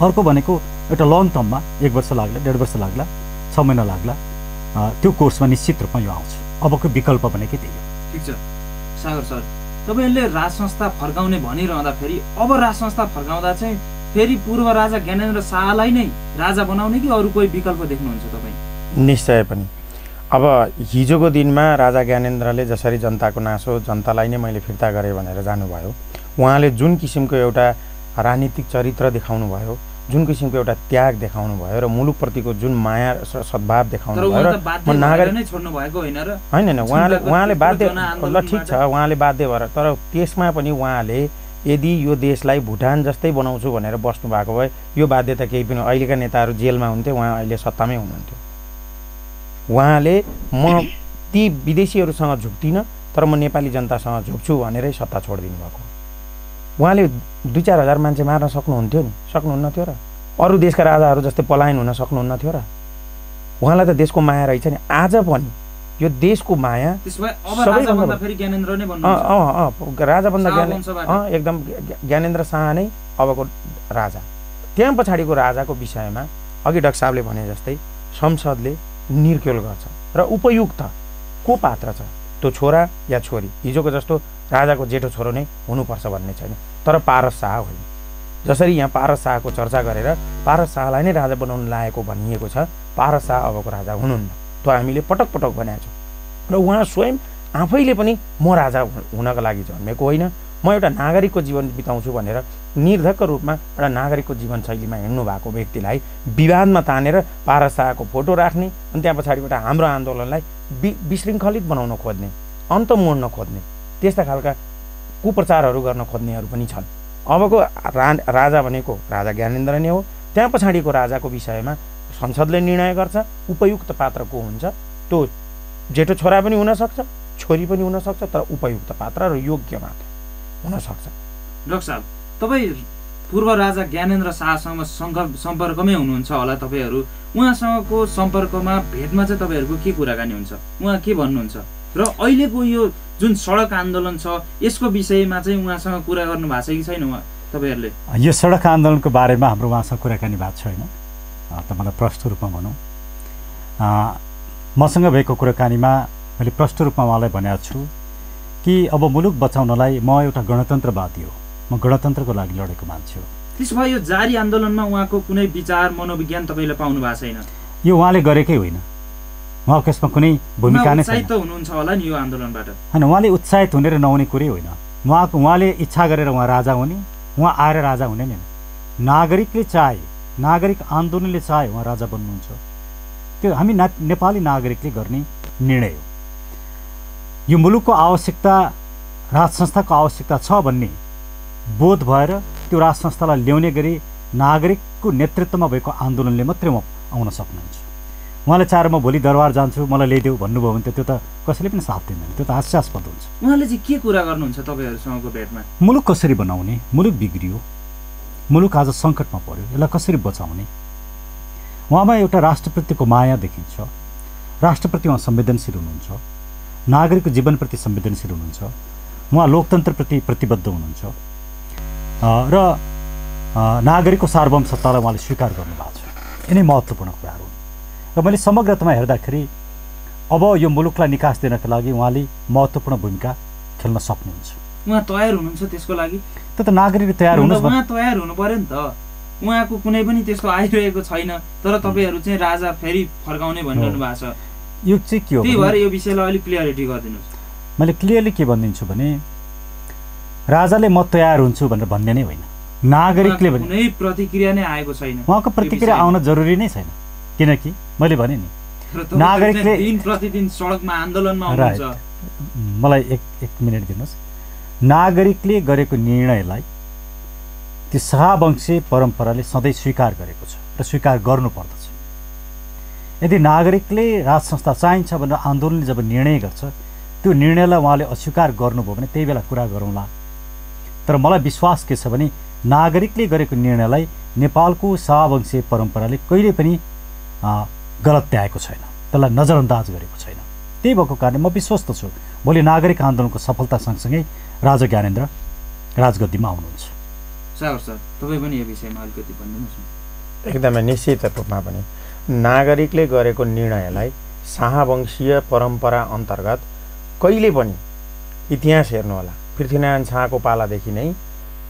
अर्को भनेको एउटा लङ टर्ममा 1 वर्ष लाग्ला, 1.5 वर्ष लाग्ला, 6 महिना लाग्ला, त्यो कोर्समा निश्चित रूपमा यो आउँछ। अबको विकल्प भनेकै त्यही हो। ठिक छ सागर सर, तपाईँले राज संस्था फर्काउने भनिरहँदाखेरि अब राज संस्था फर्काउँदा चाहिँ फेरि पूर्व राजा ज्ञानेन्द्र शाहलाई नै राजा बनाउने कि अरू कोही विकल्प देख्नुहुन्छ तपाईँ? निश्चय पनि। अब हिजोको दिनमा राजा ज्ञानेन्द्रले जसरी जनताको नासो जनतालाई नै मैले फिर्ता गरेँ भनेर जानुभयो, उहाँले जुन किसिमको एउटा राजनीतिक चरित्र देखाउनु भयो, जुन किसिमको एउटा त्याग देखाउनु भयो र मुलुकप्रतिको जुन माया सद्भाव देखाउनु भयो र नागरिक नै छोड्नु भएको होइन र? होइन, उहाँले बाध्य, ल ठिक छ, उहाँले बाध्य भएर, तर त्यसमा पनि उहाँले यदि यो देशलाई भुटान जस्तै बनाउँछु भनेर बस्नु भएको भए यो बाध्यता केही पनि, अहिलेका नेताहरू जेलमा हुन्थे, उहाँ अहिले सत्तामै हुनुहुन्थ्यो। उहाँले म ती विदेशीहरूसँग झुक्दिनँ तर म नेपाली जनतासँग झुक्छु भनेरै सत्ता छोडिदिनु भएको। उहाँले 2-4 हजार मान्छे मार्न सक्नुहुन्थ्यो नि, सक्नुहुन्न थियो र? अरू देशका राजाहरू जस्तै पलायन हुन सक्नुहुन्न थियो र? उहाँलाई त देशको माया रहेछ नि। आज पनि यो देशको माया सबैभन्दा फेरि ज्ञानेन्द्र नै भन्नुहुन्छ। राजाभन्दा एकदम ज्ञानेन्द्र शाह नै अबको राजा। त्यहाँ पछाडिको राजाको विषयमा अघि डाक्टर साहबले भने जस्तै संसदले निर्क्युल गर्छ र उपयुक्त को पात्र छ, त्यो छोरा या छोरी। हिजोको जस्तो राजाको जेठो छोरो नै हुनुपर्छ भन्ने छैन, तर पारस शाह होइन। जसरी यहाँ पारस शाहको चर्चा गरेर पारस शाहलाई नै राजा बनाउन लागेको भनिएको छ, पारस शाह अबको राजा हुनुहुन्न। त्यो हामीले पटक पटक भनेको छौँ र उहाँ स्वयं आफैले पनि म राजा हुनको लागि जन्मेको होइन, म एउटा नागरिकको जीवन बिताउँछु भनेर निर्धक्क रूपमा एउटा नागरिकको जीवनशैलीमा हिँड्नु भएको व्यक्तिलाई विवादमा तानेर पारस शाहको फोटो राख्ने अनि त्यहाँ पछाडिबाट हाम्रो आन्दोलनलाई विशृङ्खलित बनाउन खोज्ने, अन्त मोड्न खोज्ने, त्यस्ता खालका कुप्रचारहरू गर्न खोज्नेहरू पनि छन्। अबको राजा भनेको राजा ज्ञानेन्द्र नै हो। त्यहाँ पछाडिको राजाको विषयमा संसदले निर्णय गर्छ, उपयुक्त पात्र को हुन्छ, त्यो जेठो छोरा पनि हुनसक्छ, छोरी पनि हुनसक्छ, तर उपयुक्त पात्र र योग्य मात्र हुनसक्छ। डाक्टर साहब, तपाईँ पूर्व राजा ज्ञानेन्द्र शाहसँग सम्पर्कमै हुनुहुन्छ होला तपाईँहरू। उहाँसँगको सम्पर्कमा भेटमा चाहिँ तपाईँहरूको के कुराकानी हुन्छ, उहाँ के भन्नुहुन्छ, र अहिलेको यो जुन सडक आन्दोलन छ यसको विषयमा चाहिँ उहाँसँग कुरा गर्नु भएको छ कि छैन तपाईँहरूले? यो सडक आन्दोलनको बारेमा हाम्रो उहाँसँग कुराकानी भएको छैन, तपाईँलाई प्रष्ट रूपमा भनौँ। मसँग भएको कुराकानीमा मैले प्रष्ट रूपमा उहाँलाई भनेको छु कि अब मुलुक बचाउनलाई म एउटा गणतन्त्रवादी हो, म गणतन्त्रको लागि लडेको मान्छे हो। त्यसो भए यो जारी आन्दोलनमा उहाँको कुनै विचार मनोविज्ञान तपाईँले पाउनु भएको छैन? यो उहाँले गरेकै होइन, उहाँको यसमा कुनै भूमिका नै छैन। उत्साहित हुनुहुन्छ होला नि यो आन्दोलनबाट? होइन, उहाँले उत्साहित हुने र नहुने कुरै होइन। उहाँले इच्छा गरेर उहाँ राजा हुने, उहाँ आएर राजा हुने नि। नागरिकले चाहे, नागरिक आन्दोलनले चाहे उहाँ राजा बन्नुहुन्छ। त्यो हामी नेपाली नागरिकले गर्ने निर्णय हो। यो मुलुकको आवश्यकता, राज संस्थाको आवश्यकता छ भन्ने बोध भएर त्यो राज संस्थालाई ल्याउने गरी नागरिकको नेतृत्वमा भएको आन्दोलनले मात्रै आउन सक्नुहुन्छ। उहाँले चाहेर म भोलि दरबार जान्छु मलाई ल्याइदेऊ भन्नुभयो भने त्यो त कसैले पनि साथ दिँदैन, त्यो त हास्यास्पद हुन्छ। उहाँले चाहिँ के कुरा गर्नुहुन्छ तपाईँहरूसँगको भेटमा? मुलुक कसरी बनाउने, मुलुक बिग्रियो, मुलुक आज सङ्कटमा पर्यो, यसलाई कसरी बचाउने। उहाँमा एउटा राष्ट्रप्रतिको माया देखिन्छ, राष्ट्रप्रति उहाँ संवेदनशील हुनुहुन्छ, नागरिकको जीवनप्रति संवेदनशील हुनुहुन्छ, उहाँ लोकतन्त्रप्रति प्रतिबद्ध हुनुहुन्छ र नागरिकको सार्वभौम सत्तालाई उहाँले स्वीकार गर्नुभएको छ। यिनै महत्त्वपूर्ण कुराहरू हुन् र मैले समग्रतामा हेर्दाखेरि अब यो मुलुकलाई निकास दिनका लागि उहाँले महत्त्वपूर्ण भूमिका खेल्न सक्नुहुन्छ। उहाँ तयार हुनुहुन्छ त्यसको लागि? त्यो त नागरिकले तयार हुनु, उहाँ तयार हुनु पर्यो नि त। उहाँको कुनै पनि त्यस्तो आइरहेको छैन, तर तपाईँहरू चाहिँ राजा फेरि फर्काउने भनिरहनु भएको छ। यो चाहिँ के हो? त्यही भएर यो विषयलाई अलिक क्लियरिटी गरिदिनुहोस्। मैले क्लियरली के भनिदिन्छु भने राजाले म तयार हुन्छु भनेर भन्ने नै होइन, नागरिकले भने। कुनै प्रतिक्रिया नै आएको छैन। उहाँको प्रतिक्रिया आउन जरुरी नै छैन, किनकि मैले भने नि नागरिकले दिन प्रतिदिन सडकमा आन्दोलनमा हुनुहुन्छ। मलाई एक मिनट दिनुहोस्। नागरिकले गरेको निर्णयलाई त्यो शाहवंशीय परम्पराले सधैँ स्वीकार गरेको छ र स्वीकार गर्नुपर्दछ। यदि नागरिकले राज संस्था चाहिन्छ भनेर आन्दोलनले जब निर्णय गर्छ त्यो निर्णयलाई उहाँले अस्वीकार गर्नुभयो भने त्यही बेला कुरा गरौँला। तर मलाई विश्वास के छ भने नागरिकले गरेको निर्णयलाई नेपालको शाहवंशीय परम्पराले कहिले पनि गलत त्याएको छैन, त्यसलाई नजरअन्दाज गरेको छैन। त्यही भएको कारणले म विश्वस्त छु भोलि नागरिक आन्दोलनको सफलता सँगसँगै राजा ज्ञानेन्द्र राजगद्दीमा आउनुहुन्छ। सागर सर, तपाईँ पनि यो विषयमा अलिकति भनिदिनुहोस् न। एकदमै निश्चित रूपमा पनि नागरिकले गरेको निर्णयलाई शाहवंशीय परम्परा अन्तर्गत कहिले पनि इतिहास हेर्नु होला, पृथ्वीनारायण शाहको पालादेखि नै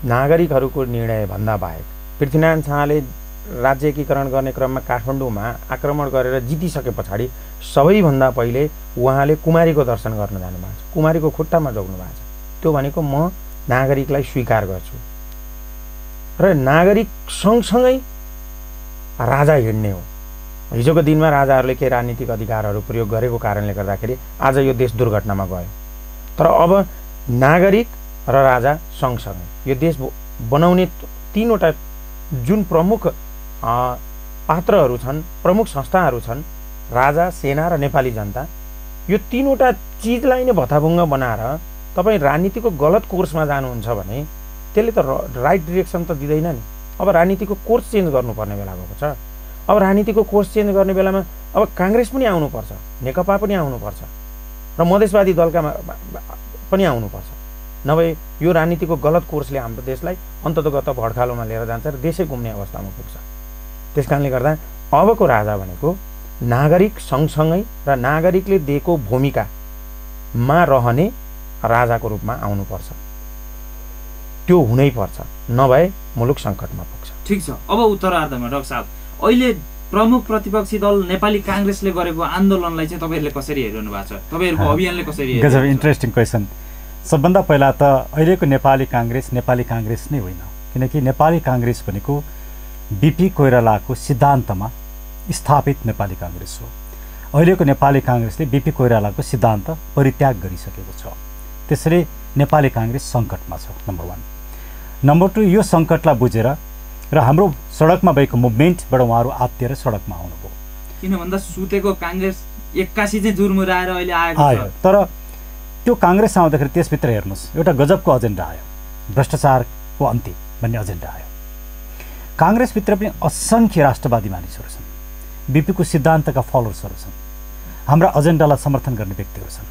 नागरिकहरूको निर्णयभन्दा बाहेक पृथ्वीनारायण शाहले राज्य एकीकरण गर्ने क्रममा काठमाडौँमा आक्रमण गरेर जितिसके पछाडि सबैभन्दा पहिले उहाँले कुमारीको दर्शन गर्न जानुभएको छ, कुमारीको खुट्टामा जोग्नु भएको छ। त्यो भनेको म नागरिकलाई स्वीकार गर्छु र नागरिक सँगसँगै राजा हिँड्ने हो। हिजोको दिनमा राजाहरूले केही राजनीतिक अधिकारहरू प्रयोग गरेको कारणले गर्दाखेरि आज यो देश दुर्घटनामा गयो। तर अब नागरिक र राजा सँगसँगै यो देश बनाउने तीनवटा जुन प्रमुख पात्रहरू छन्, प्रमुख संस्थाहरू छन्, राजा, सेना र नेपाली जनता, यो तीनवटा चिजलाई नै भत्ताभुङ्ग बनाएर तपाईँ राजनीतिको गलत कोर्समा जानुहुन्छ भने त्यसले त राइट डिरेक्सन त दिँदैन नि। अब राजनीतिको कोर्स चेन्ज गर्नुपर्ने बेला भएको छ। अब राजनीतिको कोर्स चेन्ज गर्ने बेलामा अब काङ्ग्रेस पनि आउनुपर्छ, नेकपा पनि आउनुपर्छ र मधेसवादी दलका पनि आउनुपर्छ। नभए यो राजनीतिको गलत कोर्सले हाम्रो देशलाई अन्ततगत भड्खालोमा लिएर जान्छ र देशै घुम्ने अवस्थामा पुग्छ। त्यस कारणले गर्दा अबको राजा भनेको नागरिक सँगसँगै र नागरिकले दिएको भूमिकामा रहने राजाको रूपमा आउनुपर्छ। त्यो हुनैपर्छ, नभए मुलुक सङ्कटमा पुग्छ। ठिक छ। अब उत्तरार्धमा डाक्टर साहब, अहिले प्रमुख प्रतिपक्षी दल नेपाली काङ्ग्रेसले गरेको आन्दोलनलाई चाहिँ तपाईँहरूले कसरी हेरिरहनु भएको छ? तपाईँहरूको अभियानले कसरी हेर्नु? गजब इन्ट्रेस्टिङ क्वेसन। सबभन्दा पहिला त अहिलेको नेपाली काङ्ग्रेस नै होइन, किनकि नेपाली काङ्ग्रेस भनेको बिपी कोइरालाको सिद्धान्तमा स्थापित नेपाली काङ्ग्रेस हो। अहिलेको नेपाली काङ्ग्रेसले बिपी कोइरालाको सिद्धान्त परित्याग गरिसकेको छ। त्यसैले नेपाली काङ्ग्रेस सङ्कटमा छ, नम्बर 1। नम्बर 2, यो सङ्कटलाई बुझेर र हाम्रो सडकमा भएको मुभमेन्टबाट उहाँहरू आत्तिएर सडकमा आउनुभयो। किन भन्दा सुतेको काङ्ग्रेस 81 चाहिँ जुर्मुराएर अहिले आएको छ। तर त्यो काङ्ग्रेस आउँदाखेरि त्यसभित्र हेर्नुहोस् एउटा गजबको एजेन्डा आयो, भ्रष्टाचारको अन्त्य भन्ने एजेन्डा आयो। काङ्ग्रेसभित्र पनि असङ्ख्य राष्ट्रवादी मानिसहरू छन्, बिपीको सिद्धान्तका फलोवर्सहरू छन्, हाम्रा एजेन्डालाई समर्थन गर्ने व्यक्तिहरू छन्।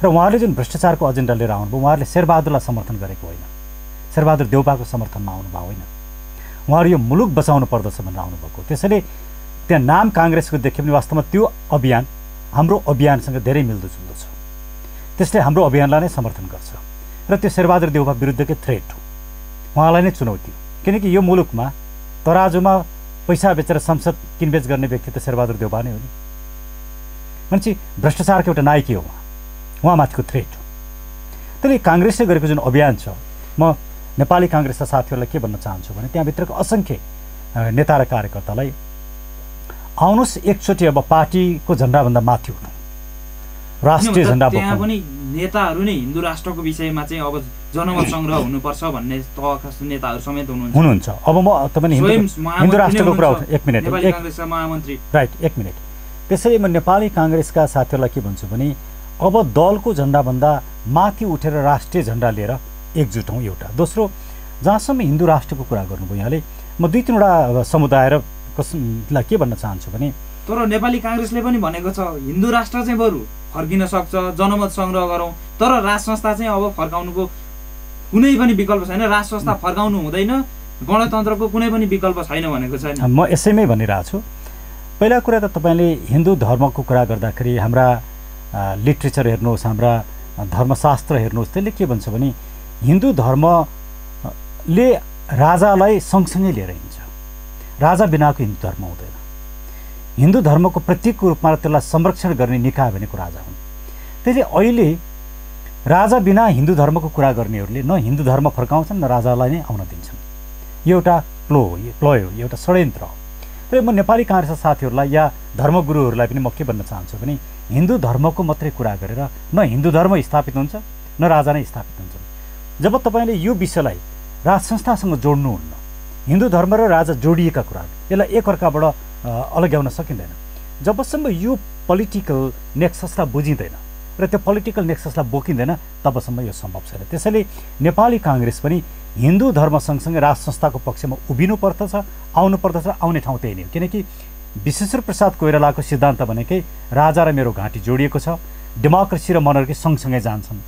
र उहाँहरूले जुन भ्रष्टाचारको एजेन्डा लिएर आउनुभयो, उहाँहरूले शेरबहादुरलाई समर्थन गरेको होइन, शेरबहादुर देउपाको समर्थनमा आउनुभयो होइन, उहाँहरू यो मुलुक बचाउनु पर्दछ भनेर आउनुभएको। त्यसैले त्यहाँ नाम काङ्ग्रेसको देख्यो भने वास्तवमा त्यो अभियान हाम्रो अभियानसँग धेरै मिल्दोजुल्दो छ, त्यसले हाम्रो अभियानलाई नै समर्थन गर्छ। र त्यो शेरबहादुर देउपा विरुद्धकै थ्रेट हो, उहाँलाई नै चुनौती हो। किनकि यो मुलुकमा तराजुमा पैसा बेचेर संसद किनबेच गर्ने व्यक्ति त शेरबहादुर देउपा नै हो नि। मान्छे भ्रष्टाचारको एउटा नायकी हो, उहाँमाथिको थ्रेट हो। त्यसले काङ्ग्रेसले गरेको जुन अभियान छ, म नेपाली काङ्ग्रेसका साथीहरूलाई के भन्न चाहन्छु भने त्यहाँभित्रको असङ्ख्य नेता र कार्यकर्तालाई आउनुहोस् एकचोटि अब पार्टीको झन्डाभन्दा माथि उठौँ, राष्ट्रिय झन्डा बोकौँ। त्यहाँ पनि नेताहरू नै हिन्दू राष्ट्रको विषयमा चाहिँ अब जनमत सङ्ग्रह हुनुपर्छ भन्ने तहका नेताहरू समेत हुनुहुन्छ। अब म तपाईँ हिन्दू राष्ट्रको कुरा एक मिनट, नेपाली काङ्ग्रेसका महामन्त्री, राइट, एक मिनट। त्यसैले म नेपाली काङ्ग्रेसका साथीहरूलाई के भन्छु भने अब दलको झन्डाभन्दा माथि उठेर राष्ट्रिय झन्डा लिएर एकजुट हौँ एउटा। दोस्रो, जहाँसम्म हिन्दू राष्ट्रको कुरा गर्नुभयो यहाँले, म 2-3वटा समुदाय र लाई के भन्न चाहन्छु भने तर नेपाली काङ्ग्रेसले पनि भनेको छ हिन्दू राष्ट्र चाहिँ बरु फर्किन सक्छ, जनमत सङ्ग्रह गरौँ, तर राज संस्था चाहिँ अब फर्काउनुको कुनै पनि विकल्प छैन, राज संस्था फर्काउनु हुँदैन, गणतन्त्रको कुनै पनि विकल्प छैन भनेको छ। म यसैमै भनिरहेको छु। पहिला कुरा त तपाईँले हिन्दू धर्मको कुरा गर्दाखेरि हाम्रा लिट्रेचर हेर्नुहोस्, हाम्रा धर्मशास्त्र हेर्नुहोस्, त्यसले के भन्छ भने हिन्दू धर्मले राजालाई सँगसँगै लिएर हिँड्छ, राजा बिनाको हिन्दू धर्म हुँदैन। हिन्दू धर्मको प्रतीकको रूपमा त्यसलाई संरक्षण गर्ने निकाय भनेको राजा हुन्। त्यसले अहिले राजा बिना हिन्दू धर्मको कुरा गर्नेहरूले न हिन्दू धर्म फर्काउँछन् न राजालाई नै आउन दिन्छन्। यो एउटा प्लोय हो, एउटा षड्यन्त्र हो। र म नेपाली काङ्ग्रेसका साथीहरूलाई या धर्मगुरुहरूलाई पनि म के भन्न चाहन्छु भने हिन्दू धर्मको मात्रै कुरा गरेर न हिन्दू धर्म स्थापित हुन्छ न राजा नै स्थापित हुन्छन्। जब तपाईँले यो विषयलाई राज संस्थासँग जोड्नुहुन्न, हिन्दू धर्म र राजा जोडिएका कुराहरू, यसलाई एकअर्काबाट अलग्याउन सकिँदैन। जबसम्म यो पोलिटिकल नेक्ससलाई बुझिँदैन र त्यो पोलिटिकल नेक्ससलाई बोकिँदैन तबसम्म यो सम्भव छैन। त्यसैले नेपाली काङ्ग्रेस पनि हिन्दू धर्म सँगसँगै राज संस्थाको पक्षमा उभिनु पर्दछ, आउनु पर्दछ। आउने ठाउँ त्यही नै हो, किनकि विश्वेश्वर प्रसाद कोइरालाको सिद्धान्त भनेकै राजा र मेरो घाँटी जोडिएको छ, डेमोक्रेसी र मोनर्की सँगसँगै जान्छन्।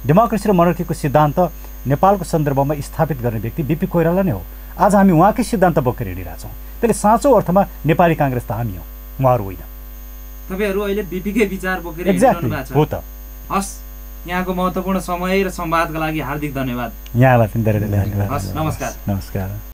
डेमोक्रेसी र मोनर्कीको सिद्धान्त नेपालको सन्दर्भमा स्थापित गर्ने व्यक्ति बिपी कोइराला नै हो। आज हामी उहाँकै सिद्धान्त बोकेर हिँडिरहेछौँ। त्यसले साँचो अर्थमा नेपाली काङ्ग्रेस त हामी हो, उहाँहरू होइन। तपाईँहरू अहिले बिपीकै विचार बोकेर एक्ज्याक्टली हो त। हस्, यहाँको महत्त्वपूर्ण समय र संवादका लागि हार्दिक धन्यवाद। यहाँलाई पनि धेरै धेरै धन्यवाद। हस्, नमस्कार। नमस्कार।